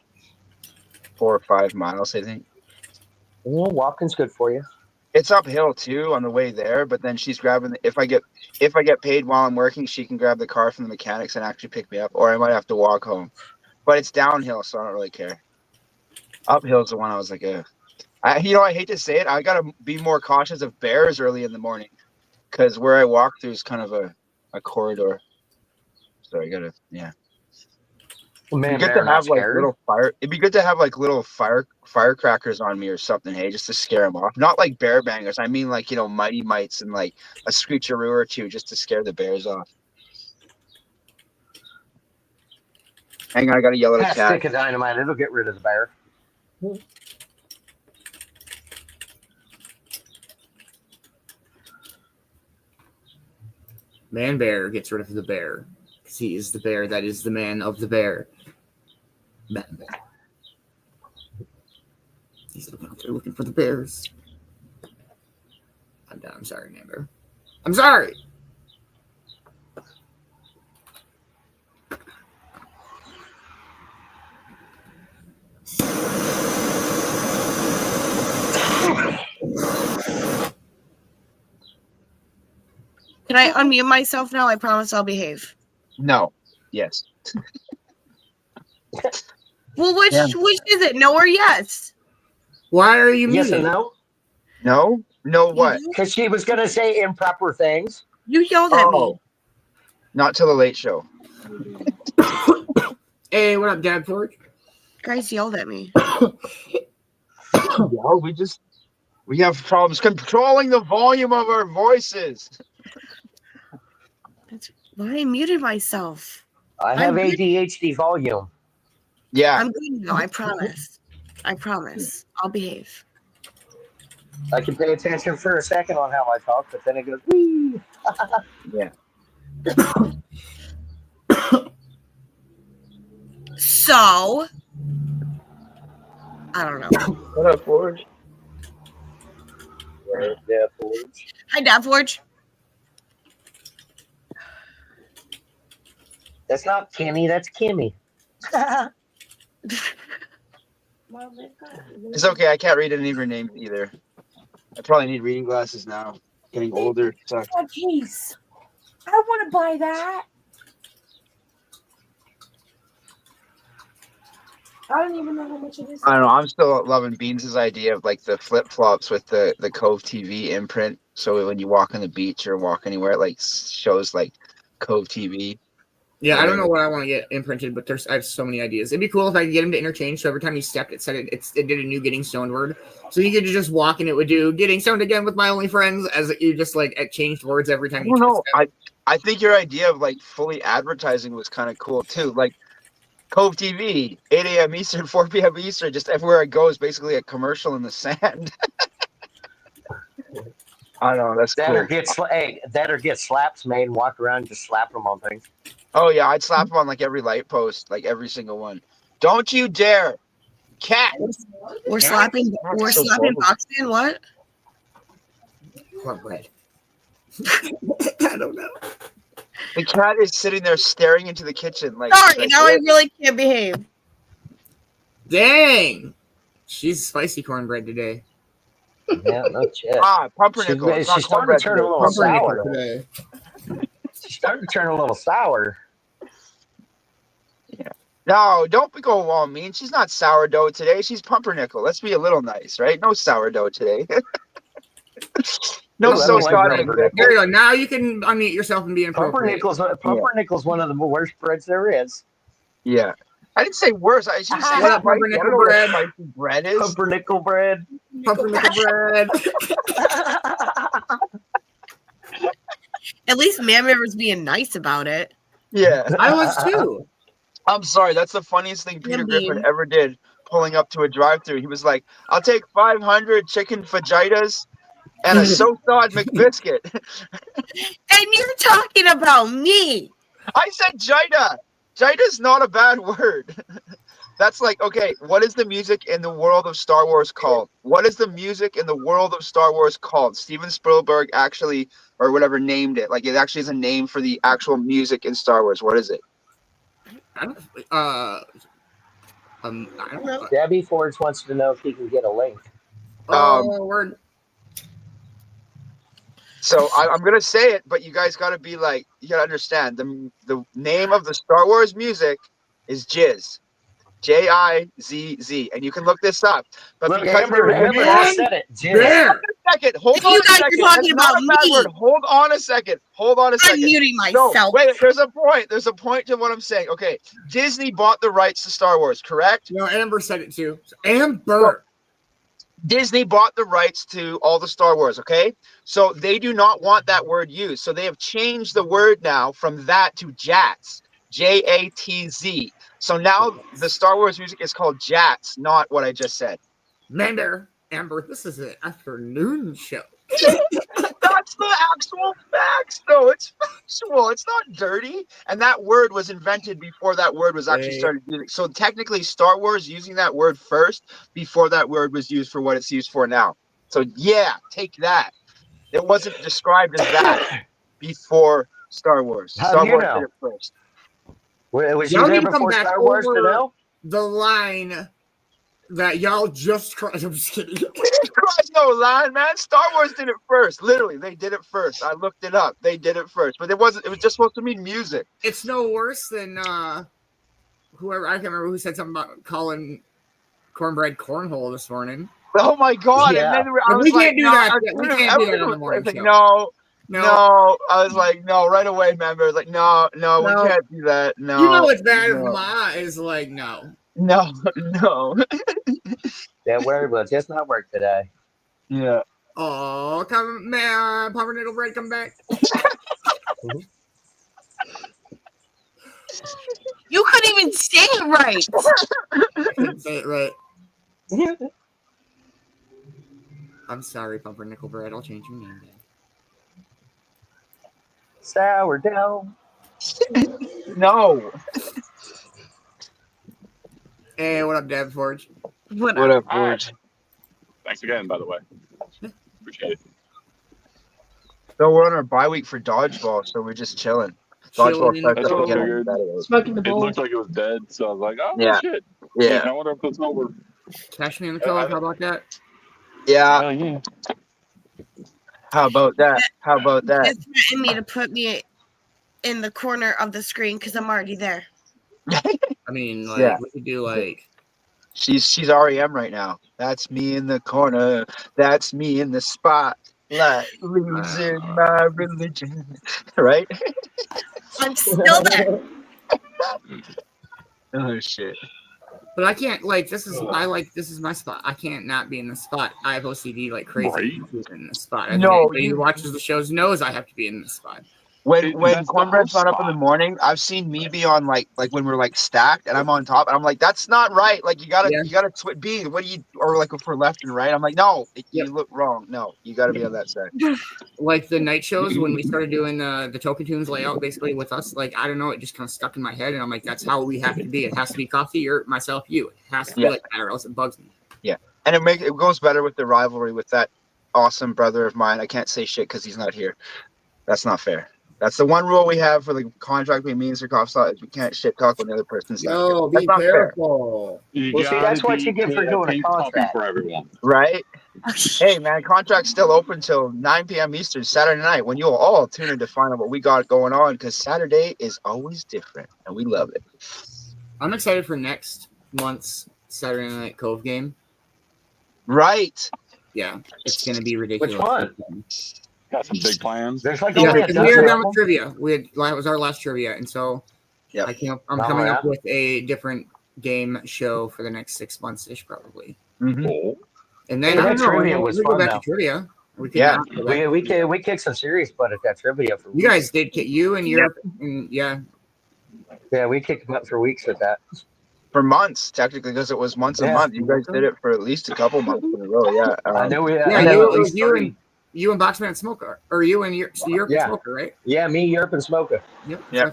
4 or 5 miles, I think. Well, walking's good for you. It's uphill too on the way there, but then she's grabbing if I get paid while I'm working, she can grab the car from the mechanics and actually pick me up, or I might have to walk home. But it's downhill, so I don't really care. Uphill's the one I was like, I hate to say it, I gotta be more cautious of bears early in the morning because where I walk through is kind of a corridor, so I gotta Man, It'd be good to have like little fire. It'd be good to have like little firecrackers on me or something, hey, just to scare them off. Not like bear bangers. I mean, like mighty mites and like a screecharoo or two, just to scare the bears off. Hang on, I gotta yell at a Pass cat. stick of dynamite. It'll get rid of the bear. Man bear gets rid of the bear. Because he is the bear that is the man of the bear. Man bear. He's looking out there looking for the bears. I'm done. I'm sorry, man bear. I'm sorry. Can I unmute myself now? I promise I'll behave. No. Yes. Well, which is it? No or yes? Why are you Yes muted? and no? No. No. What? Because she was going to say improper things. You yelled at me. Oh. Not till the late show. Hey, what up, Dad Forge? You guys yelled at me. Yeah, we have problems controlling the volume of our voices. That's why I muted myself. I have I'm good. ADHD volume. Yeah. I'm good now. I promise. I promise. I'll behave. I can pay attention for a second on how I talk, but then it goes, wee. Yeah. So, I don't know. What up, Forge? Yeah, Forge. Hi, Dad Forge. That's not Kimmy, that's Kimmy. It's okay. I can't read any of your names either. I probably need reading glasses now. Getting older sucks. Oh, jeez. I want to buy that. I don't even know how much it is. I don't know. I'm still loving Beanz' idea of like the flip flops with the Cove-TV imprint. So when you walk on the beach or walk anywhere, it like shows like Cove-TV. Yeah, I don't know what I want to get imprinted, but I have so many ideas. It'd be cool if I could get them to interchange. So every time you stepped, it did a new getting stoned word. So you could just walk and it would do getting stoned again with my only friends as you just like it changed words every time. I don't know. I think your idea of like fully advertising was kind of cool too. Like Cove-TV, 8 a.m. Eastern, 4 p.m. Eastern, just everywhere I go is basically a commercial in the sand. I don't know. That's That cool. or get slaps made and walk around and just slap them on things. Oh yeah, I'd slap them on like every light post, like every single one. Don't you dare, cat! We're slapping. We're so slapping bold. Coughsy and what? Cornbread. I don't know. The cat is sitting there staring into the kitchen. Like, Sorry, now I really can't behave. Dang, she's spicy cornbread today. Yeah, no shit. Pumpernickel. She's starting to turn a little sour today. She's starting to turn a little sour. Yeah. No, don't go all mean. She's not sourdough today. She's pumpernickel. Let's be a little nice, right? No sourdough today. No, so sorry. There you go. Now you can unmute yourself and be inappropriate. Pumpernickel's one of the worst breads there is. Yeah. I didn't say worse. I should say that pumpernickel bread. Bread is pumpernickel bread. Pumpernickel bread. At least Man River's being nice about it. Yeah, I was too. I'm sorry. That's the funniest thing Peter Griffin ever did. Pulling up to a drive-thru, he was like, "I'll take 500 chicken fajitas and a so-sod McBiscuit." And you're talking about me. I said Jida. Jida's not a bad word. That's like, okay, what is the music in the world of Star Wars called? What is the music in the world of Star Wars called? Steven Spielberg actually, or whatever, named it. Like, it actually is a name for the actual music in Star Wars. What is it? I don't know. Debbie Forge wants to know if he can get a link. Word. So I'm going to say it, but you guys got to be like, you got to understand. The name of the Star Wars music is Jizz. Jizz. And you can look this up. But Look, because Amber said it. Jizz. Second. Hold on a second. Talking about me. Hold on a second. I'm muting myself. No, wait, there's a point. There's a point to what I'm saying. Okay. Disney bought the rights to Star Wars, correct? No, Amber said it too. Amber. Disney bought the rights to all the Star Wars, okay? So they do not want that word used. So they have changed the word now from that to Jatz. Jatz. So now the Star Wars music is called Jatz, not what I just said. Amber, this is an afternoon show. That's the actual facts, though. It's factual. It's not dirty. And that word was invented before that word was actually started using. So technically, Star Wars using that word first before that word was used for what it's used for now. So yeah, take that. It wasn't described as that before Star Wars. Star Wars did it first. Was you there before Star Wars to know? The line that y'all just crossed. I'm just kidding. Cross no line, man. Star Wars did it first. Literally, they did it first. I looked it up. They did it first, but it was just supposed to mean music. It's no worse than whoever, I can't remember who said something about calling cornbread cornhole this morning. Oh my god! Yeah. And then we can't do that. We can't do that on the morning show. No. I was like, no, right away, member. Like, no, we can't do that. No. You know what's bad if Ma is like, no. No. That word will just not work today. Yeah. Oh, come, man, pumpernickel bread, come back. You couldn't even say it right. I couldn't say it right. I'm sorry, pumpernickel bread. I'll change your name then. Sourdough. No. Hey, what up, Deb Forge? What up, Forge? Thanks again, by the way. Appreciate it. So we're on our bye week for dodgeball, so we're just chilling. Dodgeball starts up again. Smoking the It bowl. looked like it was dead, so I was like, oh, Yeah. shit. Yeah. I wonder if it's over. Cash me in the co-op. How about that? Yeah. Yeah. How about that? How about that? It's threatened me to put me in the corner of the screen because I'm already there. I mean, like, we could do like. She's REM right now. That's me in the corner. That's me in the spotlight, losing my religion. Right? I'm still there. Oh shit. But I can't this is my spot. I can't not be in the spot. I have OCD like crazy Right? in the spot. No, Anybody who watches the shows knows I have to be in the spot. When That's the Cornbread's whole not up in the spot. morning, I've seen me be on like when we're like stacked and I'm on top and I'm like, that's not right. Like you gotta be. What do you or like if we're left and right? I'm like, no, you look wrong. No, you gotta be on that side. Like the night shows when we started doing the Token Tunes layout basically with us, like I don't know, it just kind of stuck in my head and I'm like, that's how we have to be. It has to be Coughsy or myself, you. It has to be like that or else it bugs me. Yeah. And it goes better with the rivalry with that awesome brother of mine. I can't say shit because he's not here. That's not fair. That's the one rule we have for the contract between me and Sir Coughsy is we can't shit talk when the other person's not here. No, That's be not fair. careful. Well, see, that's what you get for doing a contract. For everyone. Right? Hey, man, contract's still open till 9 p.m. Eastern Saturday night when you'll all tune in to find out what we got going on because Saturday is always different and we love it. I'm excited for next month's Saturday Night Cove game. Right. Yeah, it's going to be ridiculous. Which one? Got some big plans. There's like Yeah, only a we dozen are of done them. with trivia. That was our last trivia, and so Yeah, I'm coming up with a different game show for the next 6 months ish, probably. Mm-hmm. Oh, And then Yeah, I don't know, trivia we was go fun, back though. to trivia. We can Yeah, go back. We kicked some serious butt at that trivia for You guys did get you and your yeah, we kicked them up for weeks with that. for months, technically, because it was months and months. You guys did it for at least a couple months in a row. Yeah. I know we Yeah, I know at you, least you three. and you and Boxman and Smoker, or you and your and Smoker, right? Yeah, me, Yerp, and Smoker. Yep. Yeah.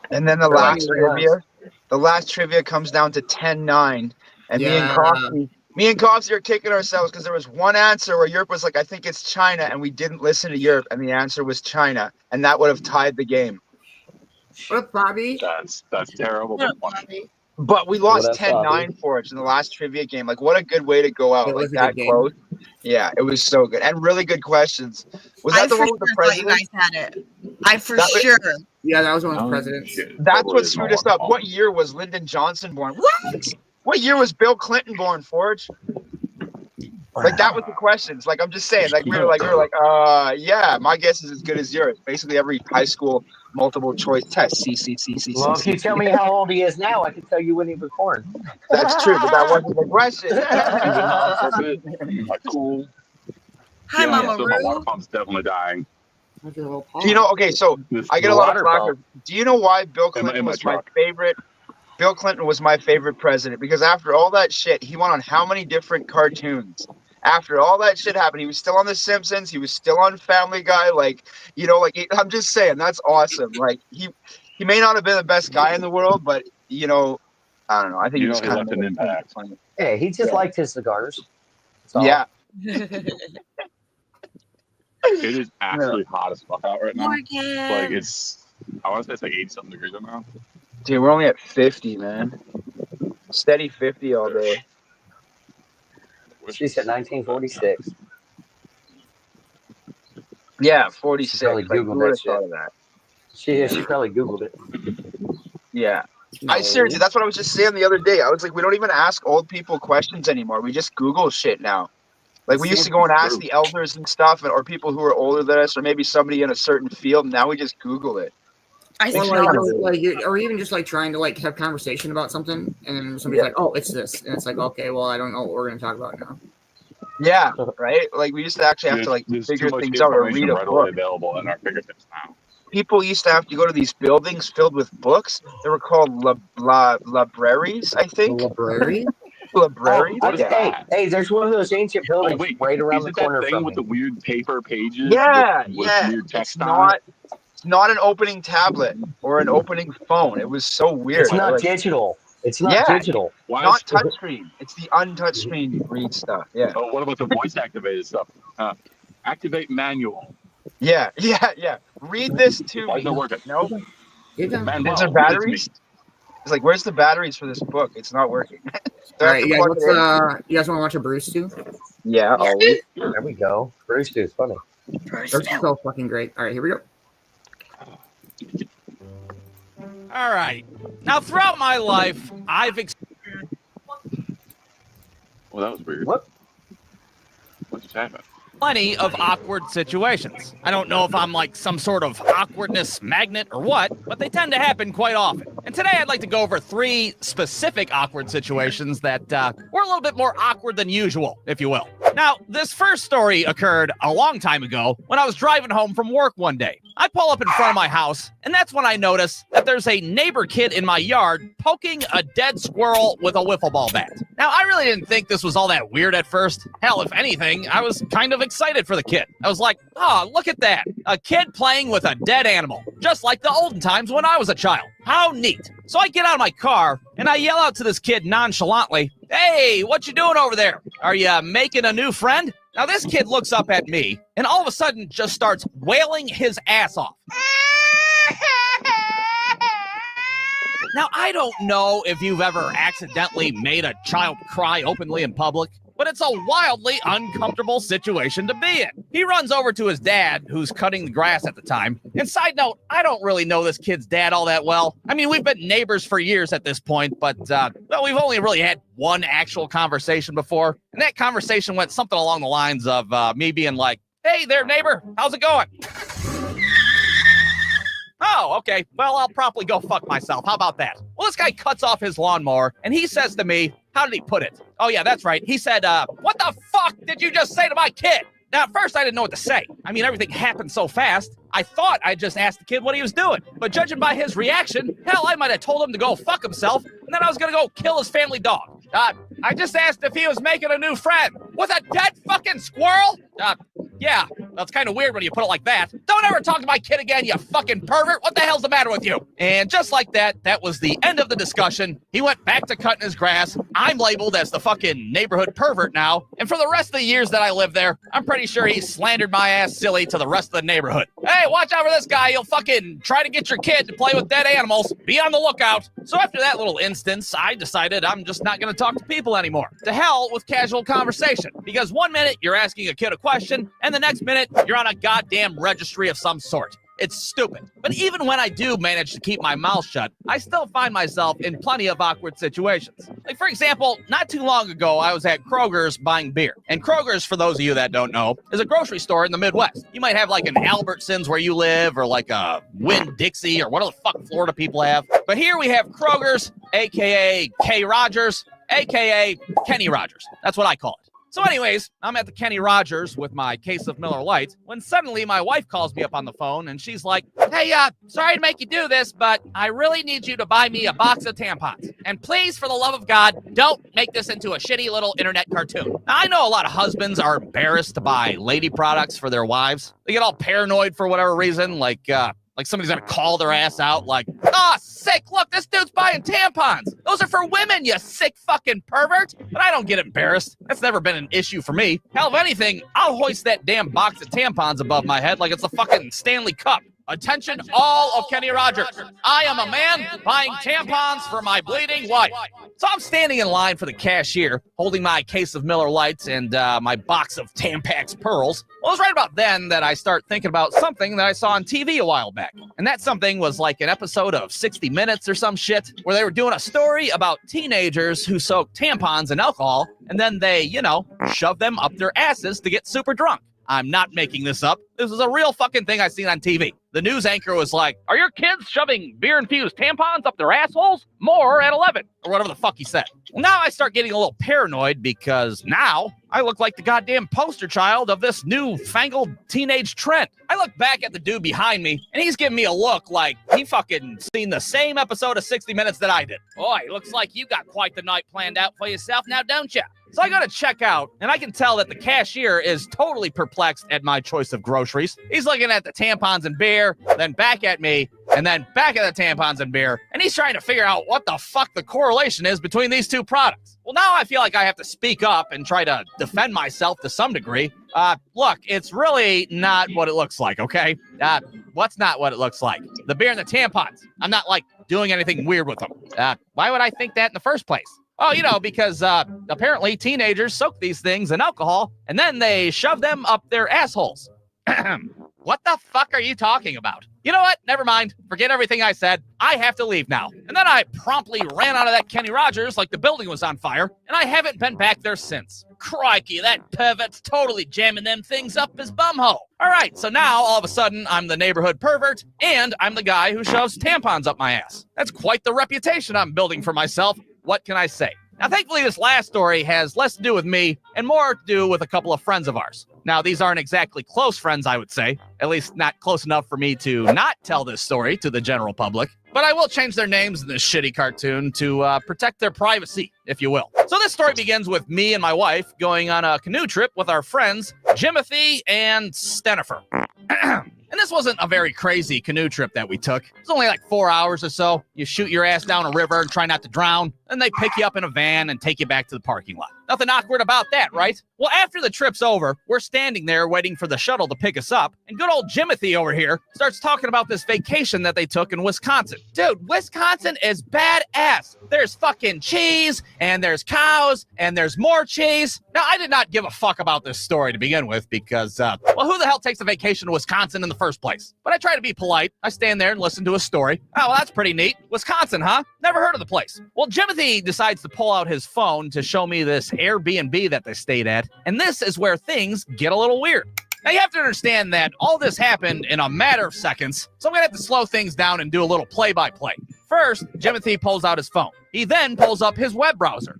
And then the Sure, last I mean, trivia comes down to 10-9. And Yeah. me and Coughsy are kicking ourselves because there was one answer where Yerp was like, I think it's China, and we didn't listen to Yerp, and the answer was China, and that would have tied the game. What, Bobby? that's terrible. But funny. But we lost Well, that's 10-9 for it in the last trivia game. Like, what a good way to go out. It was Like, a that good game. close. Yeah, it was so good. And really good questions. Was I that the for one with the sure thought you president? guys had it. I for That was- sure. Yeah, that was one of the Oh, presidents. shit. That's Totally what is screwed not us up. one. What year was Lyndon Johnson born? What year was Bill Clinton born, Forge? Like, that was the questions. Like, I'm just saying. Like, we were like, yeah, my guess is as good as yours. Basically, every high school multiple choice test. C. Well, if you tell me how old he is now, I can tell you when he was born. That's true, but that wasn't the question. Like, cool. Hi, Yeah, Mama so my water Roo. pump's definitely dying. Do you know? Okay, so This I get a lot of water flack. pump. Do you know why Bill In my Clinton was my truck. favorite? Bill Clinton was my favorite president because after all that shit, he went on how many different cartoons? After all that shit happened, he was still on The Simpsons. He was still on Family Guy. Like, you know, like I'm just saying, that's awesome. Like he may not have been the best guy in the world, but you know, I don't know. I think You he was know, he kind left of an impact. Hey, he just liked his cigars. That's all. Yeah. It is actually hot as fuck out right now. Like Morgan. it's, I want to say it's like 80-something degrees right now. Dude, we're only at 50, man. Steady 50 all day. She said 1946. Yeah, 46. Probably Like, Googled who would have that shit. thought of that? She probably Googled it. Yeah. I seriously, that's what I was just saying the other day. I was like, we don't even ask old people questions anymore. We just Google shit now. Like we used to go and ask the elders and stuff, or people who are older than us, or maybe somebody in a certain field. Now we just Google it. I Or, think or even just like trying to like have conversation about something, and then somebody's like, "Oh, it's this," and it's like, "Okay, well, I don't know what we're gonna talk about now." Yeah, right. Like we used to actually have to like There's figure too much things out or read information a readily book. available in our fingertips now. People used to have to go to these buildings filled with books. They were called libraries, I think. Library? Libraries. What is that? Hey, there's one of those ancient Oh buildings wait, right around is the it corner that thing from with me. the weird paper pages? Yeah, with yeah. weird text It's on it? not an opening tablet or an opening phone. It was so weird. It's not Like, digital. It's not Yeah. digital. Why not is, touchscreen. It's the untouched screen read stuff. Yeah. oh, what about the voice activated stuff? Activate manual. Yeah. Read this to Why me. is it working? No. Manuel, Is there read it to me. batteries? It's like, where's the batteries for this book? It's not working. All right, you guys, you guys want to watch a Bruce too? Yeah. Always. There we go. Bruce is funny. Bruce is so fucking great. All right, here we go. All right. Now, throughout my life, I've Well, that was weird. What? What just happened? plenty of awkward situations. I don't know if I'm like some sort of awkwardness magnet or what, but they tend to happen quite often. And today I'd like to go over 3 specific awkward situations that were a little bit more awkward than usual, if you will. Now, this first story occurred a long time ago when I was driving home from work one day. I pull up in front of my house, and that's when I notice that there's a neighbor kid in my yard poking a dead squirrel with a wiffle ball bat. Now, I really didn't think this was all that weird at first. Hell, if anything, I was kind of excited for the kid. I was like, oh, look at that. A kid playing with a dead animal, just like the olden times when I was a child. How neat. So I get out of my car, and I yell out to this kid nonchalantly, hey, what you doing over there? Are you making a new friend? Now, this kid looks up at me, and all of a sudden just starts wailing his ass off. Now, I don't know if you've ever accidentally made a child cry openly in public, but it's a wildly uncomfortable situation to be in. He runs over to his dad, who's cutting the grass at the time. And side note, I don't really know this kid's dad all that well. I mean, we've been neighbors for years at this point, but well, we've only really had one actual conversation before. And that conversation went something along the lines of me being like, hey there, neighbor, how's it going? Oh, okay. Well, I'll probably go fuck myself. How about that? Well, this guy cuts off his lawnmower, and he says to me, how did he put it? Oh, yeah, that's right. He said, what the fuck did you just say to my kid? Now, at first, I didn't know what to say. I mean, everything happened so fast. I thought I just asked the kid what he was doing. But judging by his reaction, hell, I might have told him to go fuck himself, and then I was going to go kill his family dog. I just asked if he was making a new friend. With a dead fucking squirrel? Yeah, that's kind of weird when you put it like that. Don't ever talk to my kid again, you fucking pervert. What the hell's the matter with you? And just like that, that was the end of the discussion. He went back to cutting his grass. I'm labeled as the fucking neighborhood pervert now. And for the rest of the years that I lived there, I'm pretty sure he slandered my ass silly to the rest of the neighborhood. Hey, watch out for this guy. He'll fucking try to get your kid to play with dead animals. Be on the lookout. So after that little instance, I decided I'm just not going to talk to people anymore. To hell with casual conversation. Because one minute you're asking a kid a question, and the next minute you're on a goddamn registry of some sort. It's stupid. But even when I do manage to keep my mouth shut, I still find myself in plenty of awkward situations. Like, for example, not too long ago, I was at Kroger's buying beer. And Kroger's, for those of you that don't know, is a grocery store in the Midwest. You might have like an Albertsons where you live, or like a Winn-Dixie, or what the fuck Florida people have. But here we have Kroger's, a.k.a. K. Rogers, a.k.a. Kenny Rogers. That's what I call it. So anyways, I'm at the Kenny Rogers with my case of Miller Lite when suddenly my wife calls me up on the phone and she's like, hey, sorry to make you do this, but I really need you to buy me a box of tampons. And please, for the love of God, don't make this into a shitty little internet cartoon. Now, I know a lot of husbands are embarrassed to buy lady products for their wives. They get all paranoid for whatever reason, like somebody's gonna call their ass out like, sick, look, this dude's buying tampons. Those are for women, you sick fucking pervert. But I don't get embarrassed. That's never been an issue for me. Hell, if anything, I'll hoist that damn box of tampons above my head like it's a fucking Stanley Cup. Attention all of Kenny Rogers. I am a man buying tampons for my bleeding wife. So I'm standing in line for the cashier, holding my case of Miller Lights and my box of Tampax Pearls. Well, it was right about then that I start thinking about something that I saw on TV a while back. And that something was like an episode of 60 Minutes or some shit, where they were doing a story about teenagers who soaked tampons in alcohol, and then they, shoved them up their asses to get super drunk. I'm not making this up. This is a real fucking thing I seen on TV. The news anchor was like, are your kids shoving beer-infused tampons up their assholes? More at 11, or whatever the fuck he said. Well, now I start getting a little paranoid because now I look like the goddamn poster child of this new-fangled teenage trend. I look back at the dude behind me, and he's giving me a look like he fucking seen the same episode of 60 Minutes that I did. Boy, looks like you got quite the night planned out for yourself now, don't ya? So I go to check out, and I can tell that the cashier is totally perplexed at my choice of groceries. He's looking at the tampons and beer, then back at me, and then back at the tampons and beer, and he's trying to figure out what the fuck the correlation is between these two products. Well, now I feel like I have to speak up and try to defend myself to some degree. Look, it's really not what it looks like, okay? What's not what it looks like? The beer and the tampons. I'm not, doing anything weird with them. Why would I think that in the first place? Oh, because apparently teenagers soak these things in alcohol, and then they shove them up their assholes. What the fuck are you talking about? You know what? Never mind. Forget everything I said. I have to leave now. And then I promptly ran out of that Kenny Rogers like the building was on fire, and I haven't been back there since. Crikey, that pervert's totally jamming them things up his bumhole. All right, so now all of a sudden I'm the neighborhood pervert, and I'm the guy who shoves tampons up my ass. That's quite the reputation I'm building for myself. What can I say? Now, thankfully, this last story has less to do with me and more to do with a couple of friends of ours. Now, these aren't exactly close friends, I would say, at least not close enough for me to not tell this story to the general public. But I will change their names in this shitty cartoon to protect their privacy, if you will. So this story begins with me and my wife going on a canoe trip with our friends, Jimothy and Stenifer. And this wasn't a very crazy canoe trip that we took. It was only like 4 hours or so. You shoot your ass down a river and try not to drown. Then they pick you up in a van and take you back to the parking lot. Nothing awkward about that, right? Well, after the trip's over, we're standing there waiting for the shuttle to pick us up. And good old Jimothy over here starts talking about this vacation that they took in Wisconsin. Dude, Wisconsin is badass. There's fucking cheese, and there's cows, and there's more cheese. Now, I did not give a fuck about this story to begin with because, well, who the hell takes a vacation to Wisconsin in the first place? But I try to be polite. I stand there and listen to a story. Oh, well, that's pretty neat. Wisconsin, huh? Never heard of the place. Well, Jimothy decides to pull out his phone to show me this Airbnb that they stayed at, and this is where things get a little weird. Now, you have to understand that all this happened in a matter of seconds, so I'm going to have to slow things down and do a little play-by-play. First, Jimothy pulls out his phone. He then pulls up his web browser.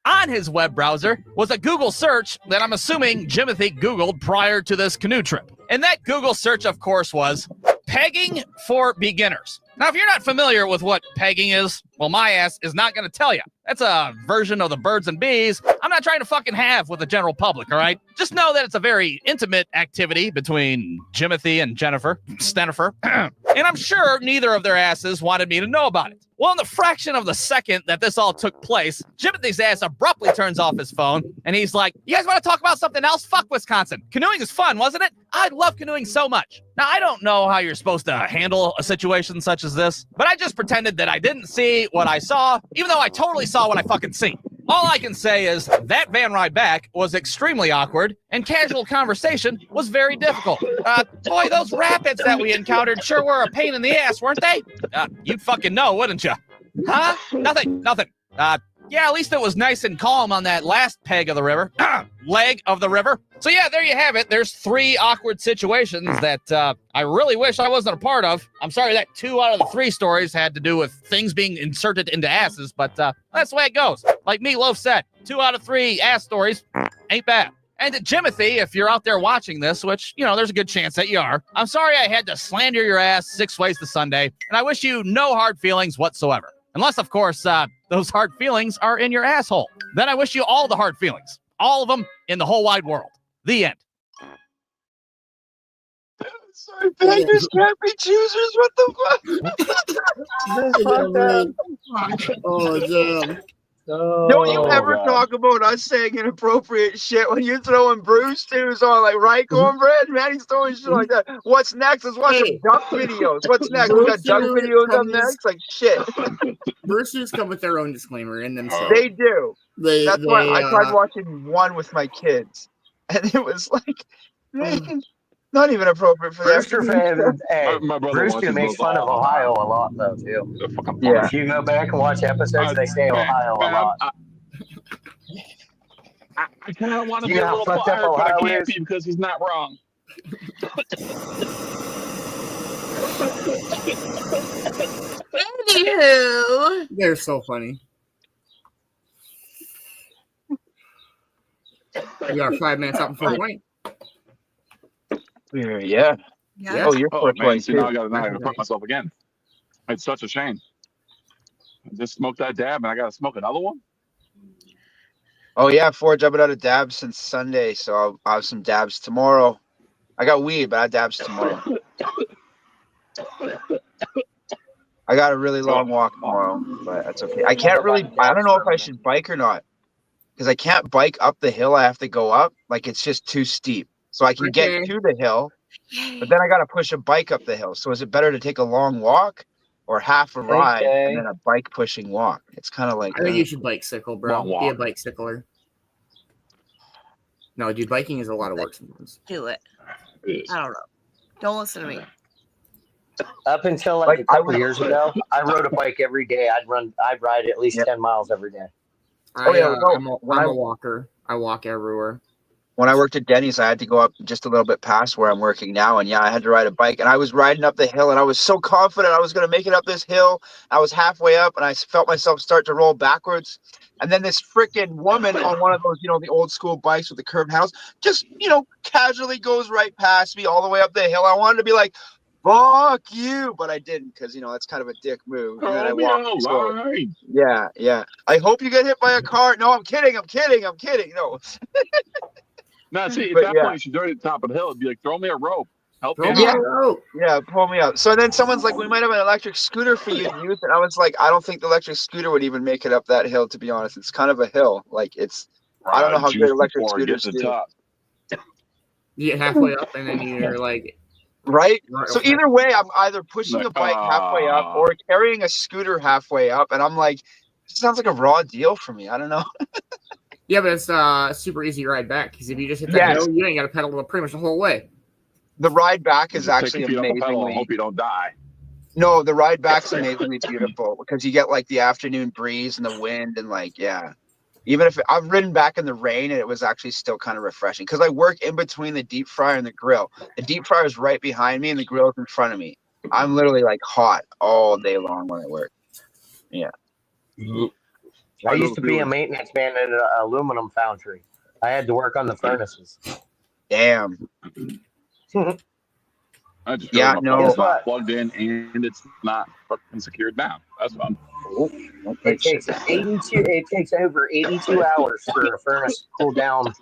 On his web browser was a Google search that I'm assuming Jimothy Googled prior to this canoe trip. And that Google search, of course, was pegging for beginners. Now, if you're not familiar with what pegging is, well, my ass is not going to tell you. That's a version of the birds and bees I'm not trying to fucking have with the general public, all right? Just know that it's a very intimate activity between Jimothy and Stenifer. And I'm sure neither of their asses wanted me to know about it. Well, in the fraction of the second that this all took place, Jimothy's ass abruptly turns off his phone, and he's like, you guys want to talk about something else? Fuck Wisconsin. Canoeing is fun, wasn't it? I love canoeing so much. Now, I don't know how you're supposed to handle a situation such as this, but I just pretended that I didn't see what I saw, even though I totally saw what I fucking see. All I can say is that van ride back was extremely awkward, and casual conversation was very difficult. Boy, those rapids that we encountered sure were a pain in the ass, weren't they? You'd fucking know, wouldn't you? Huh? Nothing. Yeah, at least it was nice and calm on that last leg of the river. So yeah, there you have it. There's 3 awkward situations that I really wish I wasn't a part of. I'm sorry that 2 out of the 3 stories had to do with things being inserted into asses, but that's the way it goes. Like Meatloaf said, 2 out of 3 ass stories ain't bad. And to Jimothy, if you're out there watching this, which, you know, there's a good chance that you are, I'm sorry I had to slander your ass 6 ways to Sunday, and I wish you no hard feelings whatsoever. Unless, of course, those hard feelings are in your asshole. Then I wish you all the hard feelings. All of them in the whole wide world. The end. Sorry, beggars can't be choosers. What the fuck? Oh, damn. Don't you ever talk about us saying inappropriate shit when you're throwing Bruce twos on, like, right, cornbread? Man, he's throwing shit like that. What's next? Let's watch some duck videos. What's next? We got duck videos up next? Like, shit. Bruce's come with their own disclaimer in themselves. They do. That's why I tried watching one with my kids, and it was like, man, not even appropriate for Brewster that. fans, hey, My brother Brewster makes fun of Ohio a lot, though, too. Yeah. If you go back and watch episodes, they say Ohio a lot. I kind of want to You be a know how little fucked up fired, but I Ohio can't is? be because he's not wrong. Anywho, They're so funny. We are 5 minutes out before the point. Yeah. yeah. Oh, you're Oh, 4 man, points see, now I too. got to put myself again. It's such a shame. I just smoked that dab, and I got to smoke another one? Oh yeah, Forge. I've been out of dabs since Sunday, so I'll have some dabs tomorrow. I got weed, but I have dabs tomorrow. I got a really long walk tomorrow, but that's okay. I can't really. I don't know if I should bike or not, because I can't bike up the hill. I have to go up. Like, it's just too steep. So I can get to the hill, but then I got to push a bike up the hill. So is it better to take a long walk or half a ride and then a bike pushing walk? It's kind of like. I think you should bicycle, bro. Long Be a walk. bicycler. No, dude, biking is a lot of work sometimes. Do it. I don't know. Don't listen to me. Up until like a couple years ago, I rode a bike every day. I'd ride at least 10 miles every day. I'm a walker. I walk everywhere. When I worked at Denny's, I had to go up just a little bit past where I'm working now. And yeah, I had to ride a bike. And I was riding up the hill and I was so confident I was going to make it up this hill. I was halfway up and I felt myself start to roll backwards. And then this freaking woman on one of those, the old school bikes with the curved handles just, casually goes right past me all the way up the hill. I wanted to be like, fuck you, but I didn't because, that's kind of a dick move. And then I walked. Yeah. I hope you get hit by a car. No, I'm kidding. No. No, see, at that point, you should do it at the top of the hill. It'd be like, throw me a rope. Help me out. Yeah, pull me out. So then someone's like, we might have an electric scooter for you to use. And I was like, I don't think the electric scooter would even make it up that hill, to be honest. It's kind of a hill. Like, I don't know how good electric scooters do. You get halfway up and then you're like... Right? So either way, I'm either pushing a bike halfway up or carrying a scooter halfway up. And I'm like, this sounds like a raw deal for me. I don't know. Yeah, but it's a super easy ride back because if you just hit that hill, you ain't got to pedal pretty much the whole way. The ride back is actually amazing. I hope you don't die. No, the ride back's amazingly beautiful because you get like the afternoon breeze and the wind and even if I've ridden back in the rain and it was actually still kind of refreshing because I work in between the deep fryer and the grill. The deep fryer is right behind me and the grill is in front of me. I'm literally like hot all day long when I work. Yeah. I used to be a maintenance man at an aluminum foundry. I had to work on the furnaces. Damn. I just it's not plugged in and it's not fucking secured down. That's fun. It takes over 82 hours for a furnace to cool down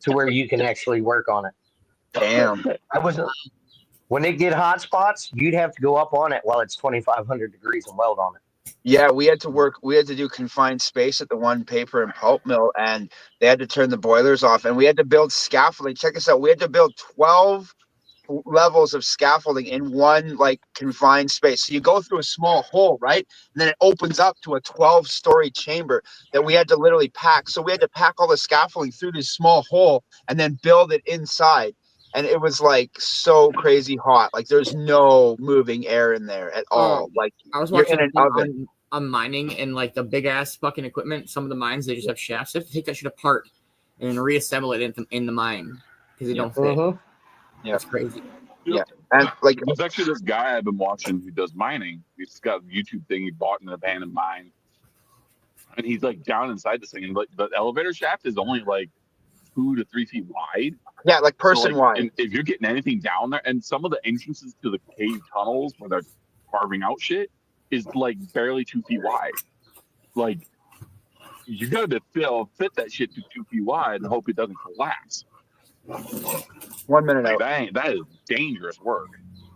to where you can actually work on it. Damn. When they get hot spots, you'd have to go up on it while it's 2,500 degrees and weld on it. Yeah, we had to do confined space at the one paper and pulp mill, and they had to turn the boilers off, and we had to build scaffolding. Check this out. We had to build 12 levels of scaffolding in one confined space. So you go through a small hole, right? And then it opens up to a 12-story chamber that we had to literally pack. So we had to pack all the scaffolding through this small hole and then build it inside. And it was so crazy hot. There's no moving air in there at all. I was watching an oven. On mining and the big ass fucking equipment. Some of the mines, they just have shafts. They have to take that shit apart and reassemble it in the mine because they don't fit. Yeah, that's crazy. Yeah, and there's actually this guy I've been watching who does mining. He's got a YouTube thing he bought in an abandoned mine, and he's down inside this thing, and the elevator shaft is only 2 to 3 feet wide. Yeah, person wide. And if you're getting anything down there, and some of the entrances to the cave tunnels where they're carving out shit is barely 2 feet wide. You gotta fit that shit to 2 feet wide and hope it doesn't collapse. 1 minute out. That is dangerous work.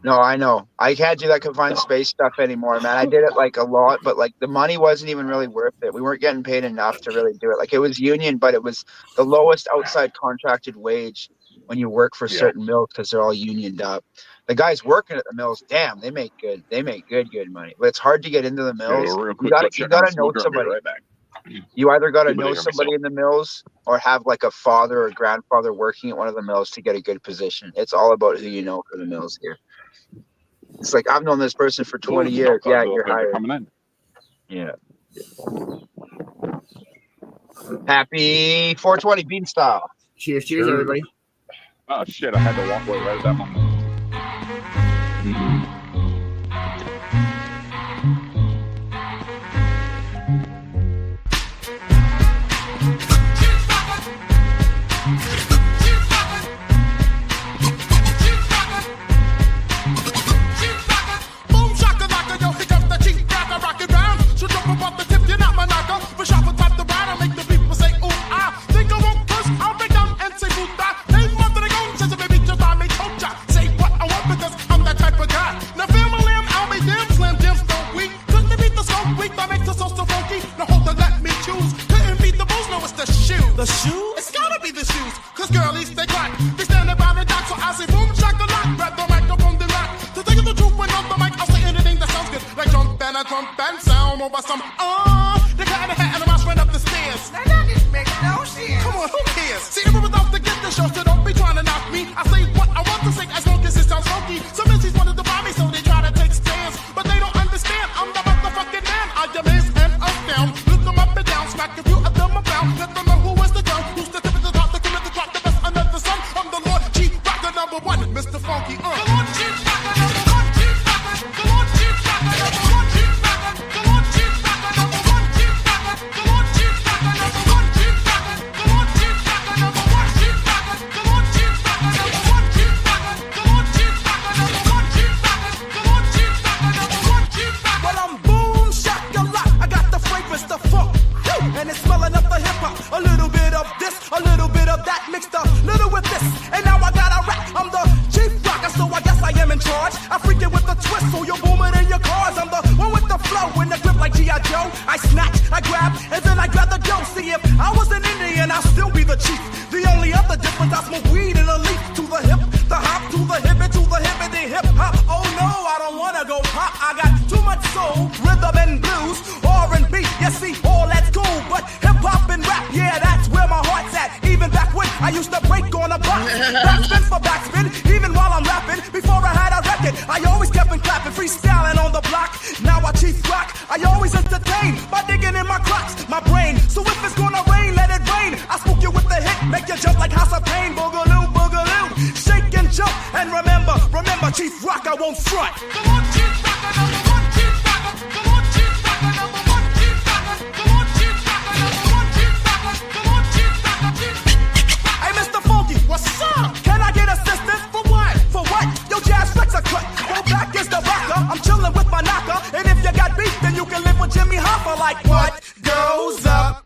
No, I know. I can't do that confined space stuff anymore, man. I did it a lot, but the money wasn't even really worth it. We weren't getting paid enough to really do it. It was union, but it was the lowest outside contracted wage when you work for certain mills because they're all unioned up. The guys working at the mills, damn, they make good money. But it's hard to get into the mills. You gotta know somebody. Right back. You either gotta know somebody in the mills or have a father or grandfather working at one of the mills to get a good position. It's all about who you know for the mills here. It's I've known this person for 20 years. Yeah, you're hired. Coming in. Yeah. Happy 420 Bean style. Cheers, everybody. Oh shit! I had to walk away right at that moment. The shoes? It's gotta be the shoes, cause girlies, they crack. They stand about the dock, so I say boom, shakalak. Grab the microphone, then rock. To think of the truth, when on the mic, I'll say anything that sounds good. Like jump and sound over some, they got in a hat and a mouse ran up the stairs. Now that is making no sense. Come on, who cares? See, everyone's out to get the show, so don't be trying to knock me. I say what I want to say, as long as it sounds funky. the hip hop. A little bit of this, a little bit of that, mixed up, little with this. And now I got a rap. I'm the chief rocker, so I guess I am in charge. I freak it with the twist, so you're booming in your cars. I'm the one with the flow, in the grip like G.I. Joe. I snatch, I grab, and then I grab the dough. See, if I was an Indian, I'll still be the chief. The only other difference, I smoke weed in a leaf. To the hip, the hop, to the hippity hip hop. Oh no, I don't wanna go pop. I got too much soul, rhythm and blues, R&B. You see, all that's cool, but hip hop and rap, yeah, that's where my heart's at. Even back when I used to break on a box, backspin for backspin, even while I'm rapping. Before I had a record, I always kept clapping, freestyling on the block. Now I chief rock, I always entertain by digging in my crocs, my brain. So if it's gonna rain, let it rain. I spook you with the hit, make you jump like House of Pain. Boogaloo, boogaloo, shake and jump. And remember, Chief Rock, I won't front. Come on, Chief Rocker, number one, Chief Rocker. Come on, Chief Rocker, number one, Chief Rocker. Come on, Chief Rocker, number one, Chief Rocker. Come on, Chief Rocker, Chief Rocker. Hey, Mr. Funky, what's up? Can I get assistance? For what? For what? Yo, Jazz Flex a cut. Go back is the rocker. I'm chilling with my knocker. And if you got beef, then you can live with Jimmy Hoffa. Like what goes up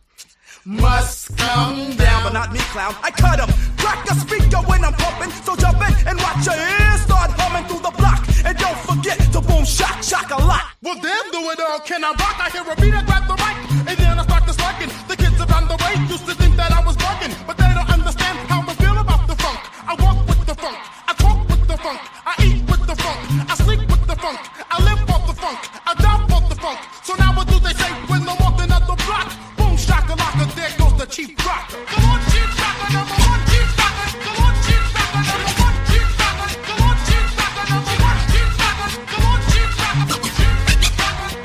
must come down, but not me, clown. I cut him, crack the speaker when I'm pumping. So jump in and watch your ears start humming through the block. And don't forget to boom, shock, shock a lot. Well, then do it all. Can I rock? I hear a beat, I grab the mic, and then I start to slacking. The kids around the way used to think that I was bugging, but they don't understand how I feel about the funk. I walk with the funk, I talk with the funk, I eat with the funk, I sleep with the funk, I live off the funk, I die off the funk. So now what do they say when they're walking up the block? Boom, shock a locker, there goes the Chief Rocker. Come on, Chief Rocker, number one, Chief Rocker. Come on, Chief Rocker, number one, Chief Rocker. Come on, Chief Rocker, number one, Chief Rocker. Come on, Chief Rocker,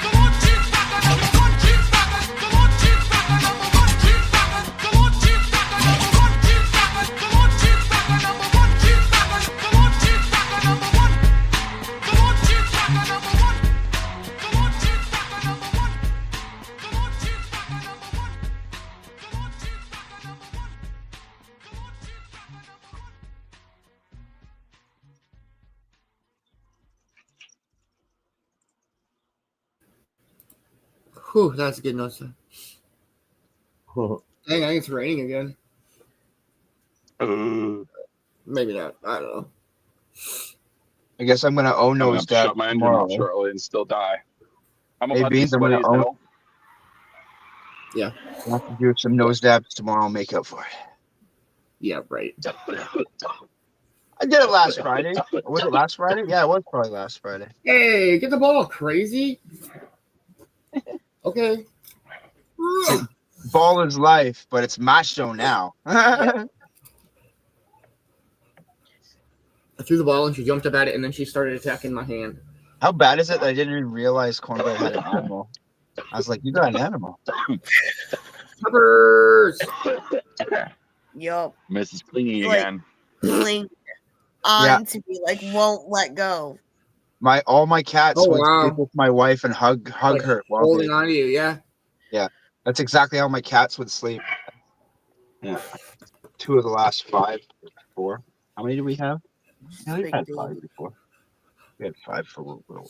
come on, Chief Rocker, number one, Chief Rocker. Come on, Chief Rocker, number one, Chief Rocker. Come on, Chief Rocker, number one, Chief Rocker. Come on, Chief Rocker, number one, Chief Rocker. Come on, Chief Rocker, number one. Come on, Chief Rocker, number one. Come on, Chief Rocker, number one. Come on, Chief Rocker, number one. Whew, that's a good note. Dang, I think it's raining again. Maybe not. I don't know. I guess I'm gonna own I'm nose gonna dab shut my engine tomorrow. off shortly and still die. I'm Hey, about to Beanz, I'm gonna sweaty as own. hell. Yeah. I'll have to do some nose dabs tomorrow. Make up for it. Yeah, right. I did it last Friday. Was it last Friday? Yeah, it was probably last Friday. Hey, get the ball, crazy. Okay. Ball is life, but it's my show now. I threw the ball and she jumped up at it, and then she started attacking my hand. How bad is it that I didn't even realize Cornbread had an animal? I was like, you got an animal. Peppers! Yup. Mrs. Clingy Like- again. Cling on Yeah. to me, like won't let go. All my cats Oh, would wow. sleep with my wife and hug Like, her. While Holding they, on to you, yeah. that's exactly how my cats would sleep. Yeah. 2 of the last 5, 4. How many do we have? Yeah, we've Big had baby. 5 before. We had 5 for a little while.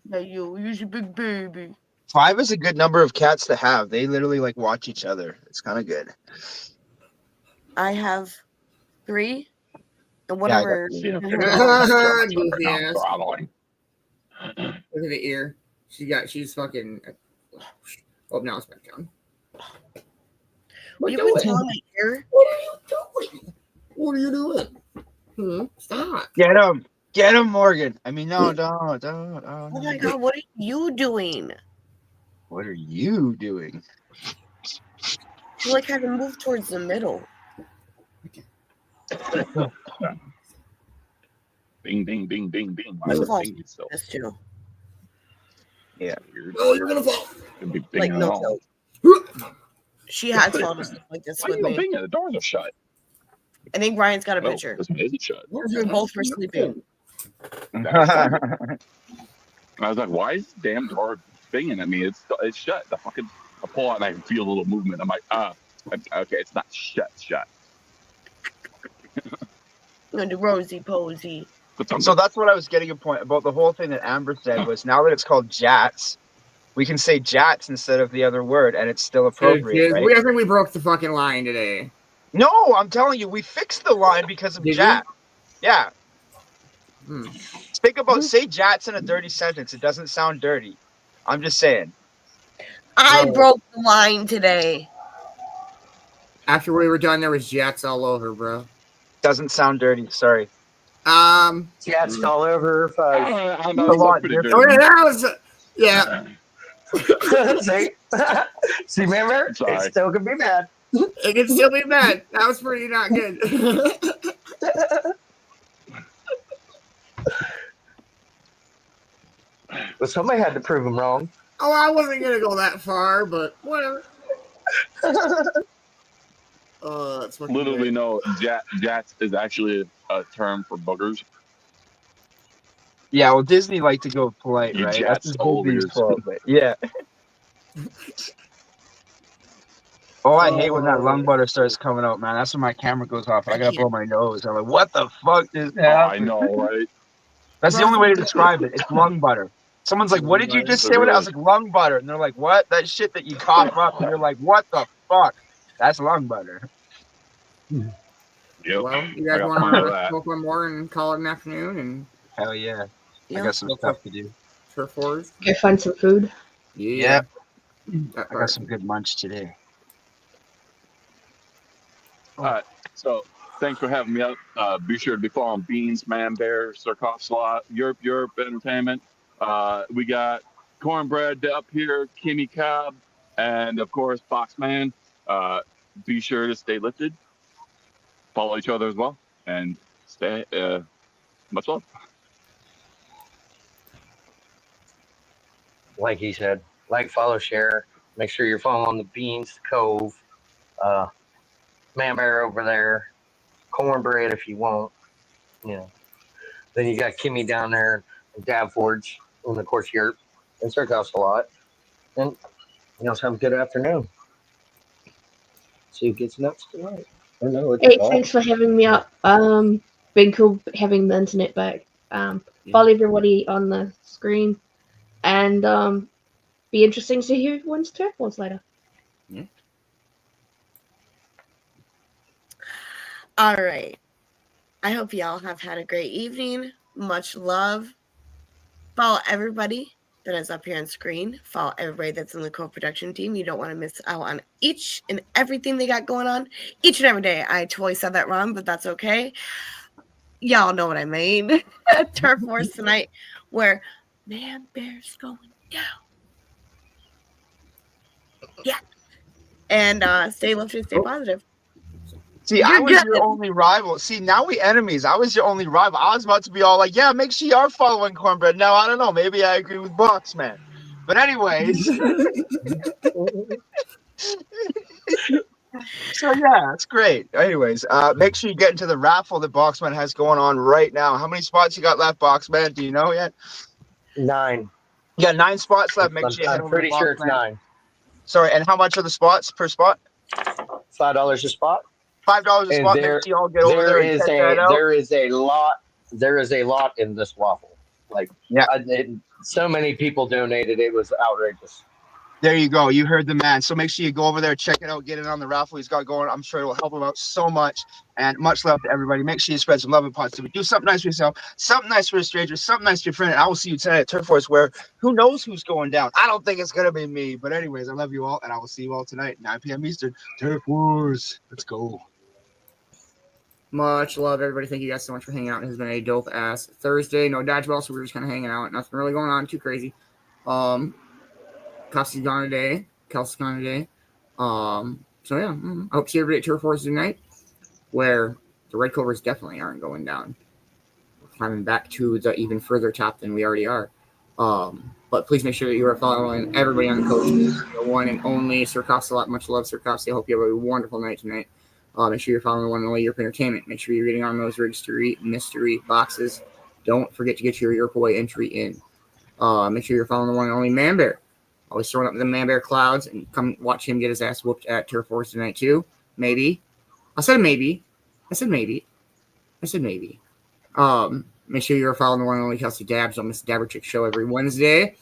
Yeah, you're a big baby. 5 is a good number of cats to have. They literally like watch each other. It's kind of good. I have 3, and Yeah, I got whatever. See, okay. Goofy ass. Throttling. Look at the ear. She's fucking. Oh, now it's back down. What are You you been doing? telling my ear? What are you doing? What are you doing? Stop. Get him, Morgan. I mean, no, don't. Oh Oh my god, what are you doing? What are you doing? You like had to move towards the middle. Bing, bing, bing, bing, bing. This My falls bing itself. this too. Yeah. Weird. Oh, you're gonna fall. Could be bing Like at no all. joke. She has fallen asleep like this Why with you me. bing it? The doors are shut. I think Ryan's got a Oh, picture. this one isn't shut. We both were sleeping. I was like, why is the damn door binging at me? It's shut. I pull out and I can feel a little movement. I'm like, okay, it's not shut. And the rosy posy. But So that's what I was getting a point about the whole thing that Amber said was now that it's called Jats, We can say jats instead of the other word, and it's still appropriate, right? I think we broke the fucking line today. No, I'm telling you, we fixed the line because of Did jat. Yeah. Hmm. Think about say jats in a dirty sentence. It doesn't sound dirty. I'm just saying. I broke the line today. After we were done, there was jets all over, bro. Doesn't sound dirty. Sorry. Jets all over. I know it's lot pretty different. dirty. That was yeah. See, remember? Sorry. It still could be bad. It can still be bad. That was pretty not good. But somebody had to prove them wrong. Oh, I wasn't gonna go that far, but whatever. That's fucking Literally, great. no. Jats is actually a term for boogers. Yeah, well, Disney like to go polite, You right? jats That's Disney's boogers. fault, but yeah. Oh, I hate when that lung butter starts coming out, man. That's when my camera goes off. I gotta blow my nose. I'm like, what the fuck just Oh, happened? I know, right? That's the only way to describe it. It's lung butter. Someone's like, what did you just say? What? I was like, lung butter. And they're like, what? That shit that you cough up. And you're like, what the fuck? That's lung butter. Yep. Well, you I guys got want plenty of to that. smoke one more and call it an afternoon and Hell yeah. Yeah. I got some stuff to do. turf wars? Go find some food. Yeah. I got some good munch today. All right. So thanks for having me up. Be sure to be following Beanz, Man Bear, Sir Coughsy, Europe Entertainment. We got Cornbread up here, Kimmy Cobb, and of course Boxman. Be sure to stay lifted, follow each other as well, and stay much love. Like he said, like, follow, share. Make sure you're following the Beanz, Cove, Man Bear over there, Cornbread if you want. You know. Then you got Kimmy down there, and Dab Forge, and of course Europe, and Sir Coughsy a lot. And you know, have a good afternoon. See who gets nuts tonight. I don't know what Hey, to thanks for having me up. Been cool having the internet back. Follow everybody on the screen, and be interesting to hear who wins turf wars later. Yeah. All right. I hope y'all have had a great evening. Much love. Follow everybody that is up here on screen. Follow everybody that's in the Cove production team. You don't want to miss out on each and everything they got going on each and every day. I totally said that wrong, but that's okay. Y'all know what I mean. Turf Wars tonight, where Man Bear's going down. Yeah. And stay lifted, stay positive. See, I was your only rival. See, now we enemies. I was your only rival. I was about to be all like, yeah, make sure you are following Cornbread. Now, I don't know. Maybe I agree with Boxman. But anyways. So, yeah, it's great. Anyways, make sure you get into the raffle that Boxman has going on right now. How many spots you got left, Boxman? Do you know yet? 9. You got 9 spots left. Make sure you head I'm over to pretty sure it's Boxman. 9. Sorry, and how much are the spots per spot? $5 a spot. $5 a spot. Make sure you all get over there and check that out. There is a lot in this waffle. Like, yeah, so many people donated. It was outrageous. There you go. You heard the man. So make sure you go over there, check it out, get it on the raffle he's got going. I'm sure it will help him out so much. And much love to everybody. Make sure you spread some love and positivity. Do something nice for yourself, something nice for a stranger, something nice to your friend. And I will see you tonight at Turf Wars, where who knows who's going down. I don't think it's going to be me. But anyways, I love you all, and I will see you all tonight, 9 p.m. Eastern. Turf Wars. Let's go. Much love, everybody. Thank you guys so much for hanging out. It has been a dope-ass Thursday. No dodgeball, so we were just kind of hanging out. Nothing really going on. Too crazy. Coughsy's gone today. Kelz gone today. So yeah, I hope to see everybody at Turf Wars tonight, where the Red Cobras definitely aren't going down. We're climbing back to the even further top than we already are. But please make sure that you are following everybody on the coach. The one and only Sir Coughsy. Much love, Sir Coughsy. I hope you have a wonderful night tonight. Make sure you're following the one and only Europe Entertainment. Make sure you're getting on those registry mystery boxes. Don't forget to get your Europe Away entry in. Make sure you're following the one and only Man Bear. Always throwing up the Man Bear clouds, and come watch him get his ass whooped at Turf Wars tonight too. Maybe. I said maybe. Make sure you're following the one and only Kelsey Dabs on this Dabber Chick show every Wednesday.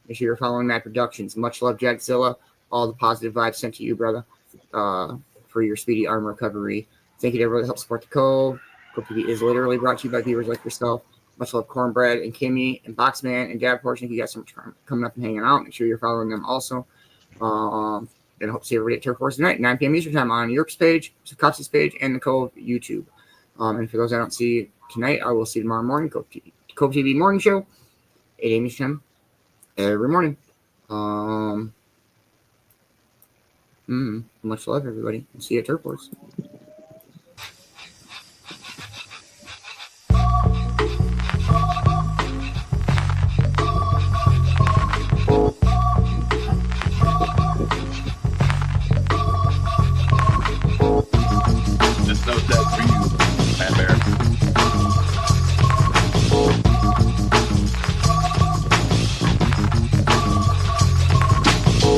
Make sure you're following Mad Productions. Much love, Jackzilla. All the positive vibes sent to you, brother, for your speedy arm recovery. Thank you to everyone that helped support the Cove. Cove-TV is literally brought to you by viewers like yourself. Much love, Cornbread and Kimmy and Boxman and Dad Portion. You guys so much for coming up and hanging out. Make sure you're following them also. And I hope to see everybody at Turf Wars tonight, 9 p.m. Eastern time on York's page, Coughsy's page, and the Cove YouTube. And for those I don't see tonight, I will see you tomorrow morning. Cove-TV morning show, 8 a.m. Eastern time every morning. Much love, everybody. I'll see you at Turf Wars. Just note that for you, Man Bear.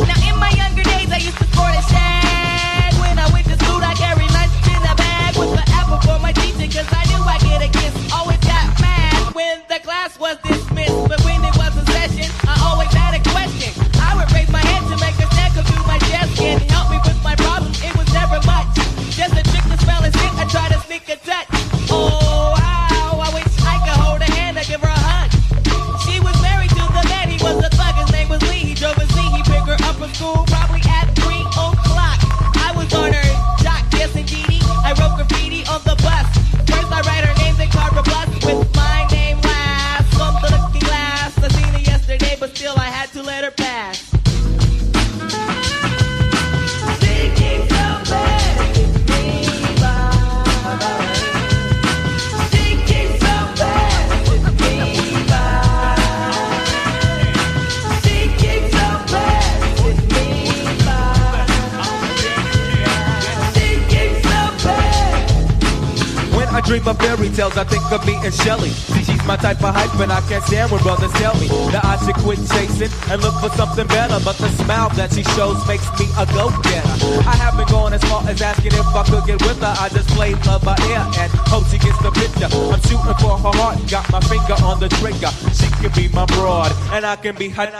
Now in my younger days I used to sport a shag. When I went to school I carried lunch in a bag with the apple for my teacher, cause I knew I'd get a kiss. Always got mad when the class was dismissed, but when it was a session I always had a question. I would raise my hand to make a snack come through my desk and help me with my problems. It was never much, just a trick to spell and sit. I try to sneak a touch. Oh how I wish I could hold her hand and give her a hug. She was married to the man, he was a thug, his name was Lee. He drove a Z, he picked her up from school probably at 3 o'clock. I was on her jock, yes indeedy. I wrote graffiti on the bus. First I write her name, then carve a bus with my name last. On the looking glass, I seen her yesterday, but still I had to let her pass. Thinking so bad, thinking so bad, thinking so bad with me. When I dream of fairy tales, I think of me and Shelly. See, she's my type of hype, and I can't stand when brothers tell me that I should quit chasing and look for something better. But the smile that she shows makes me a go-getter. I haven't gone as far as asking if I could get with her. I just play love by ear and hope she gets the picture. I'm shooting for her heart, got my finger on the trigger. She can be my broad, and I can be her.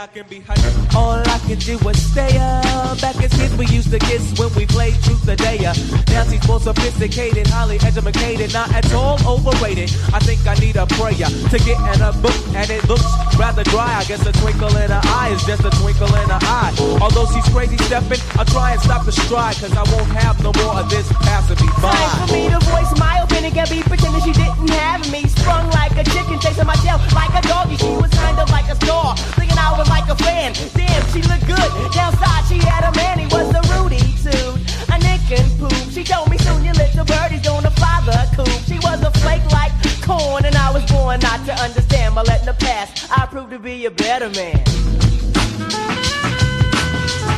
All I can do is stay up. Back as kids, we used to kiss when we played Truth or Dare. Now she's more sophisticated, highly educated, not at all overrated. I think I need a prayer to get in a book, and it looks rather dry. I guess a twinkle in her eye is just a twinkle in her eye. Although she's crazy stepping, I'll try and stop the stride, cause I won't have no more of this passing me by. Time for me to voice my opinion, can't be pretending she didn't have me. Sprung like a chicken, chasing my tail like a doggy. She was kind of like a star, thinking I was like a fan. Damn, she looked good. Downside, she had a man, he was a Rudy too. A nick and poop. She told me soon your little birdie's gonna fly the coop. She was a flake like corn, and I was born not to understand. By letting her pass, I proved to be a better man.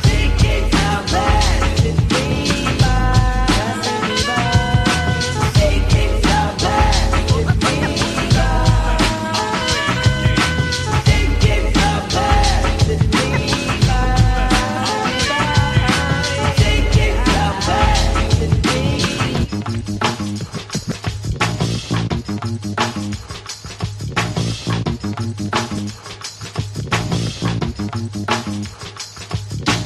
Thinking so bad, it's me.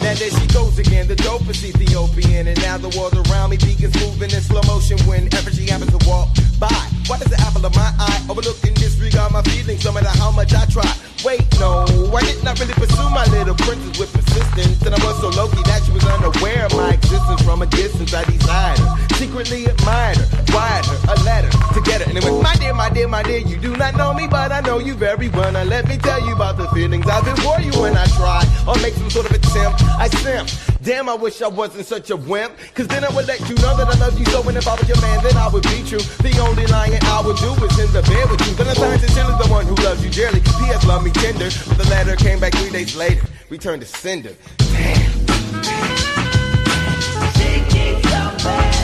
Now there she goes again, the dope is Ethiopian. And now the world around me begins moving in slow motion whenever she happens to walk by. Why does the apple of my eye overlook and disregard my feelings no matter how much I try? Wait, no, I did not really pursue my little princess with persistence. And I was so low-key that she was unaware of my existence. From a distance I desired her, secretly admired her, wired her a letter to get her. And it went, my dear, my dear, my dear, you do not know me, but I know you very well. Now let me tell you about the feelings I've been for you when I try or make some sort of attempt. I simp. Damn, I wish I wasn't such a wimp, cause then I would let you know that I love you so. And if I was your man, then I would be true. The only lying I would do is in the bed with you. But I'm sorry to Chillin, the one who loves you dearly. P.S. love me tender, but the letter came back 3 days later, returned to sender. Damn. Thinking so bad.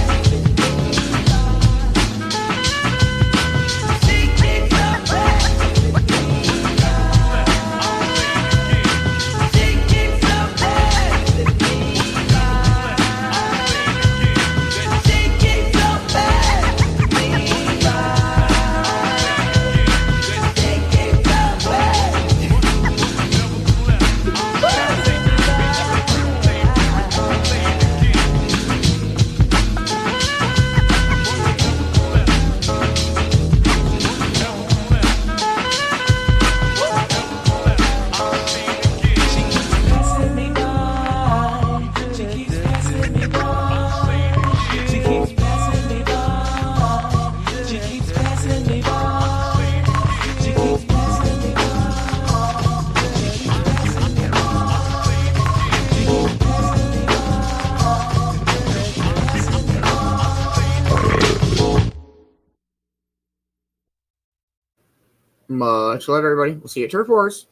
Much love, everybody. We'll see you at Turf Wars.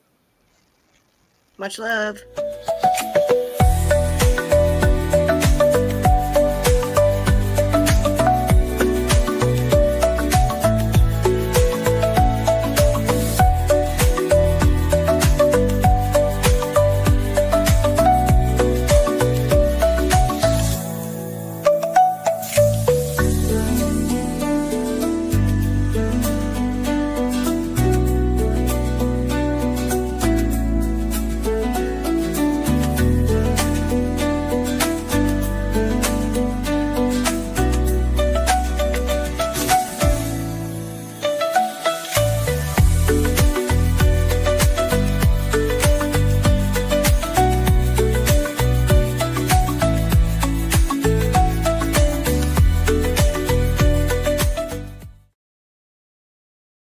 Much love.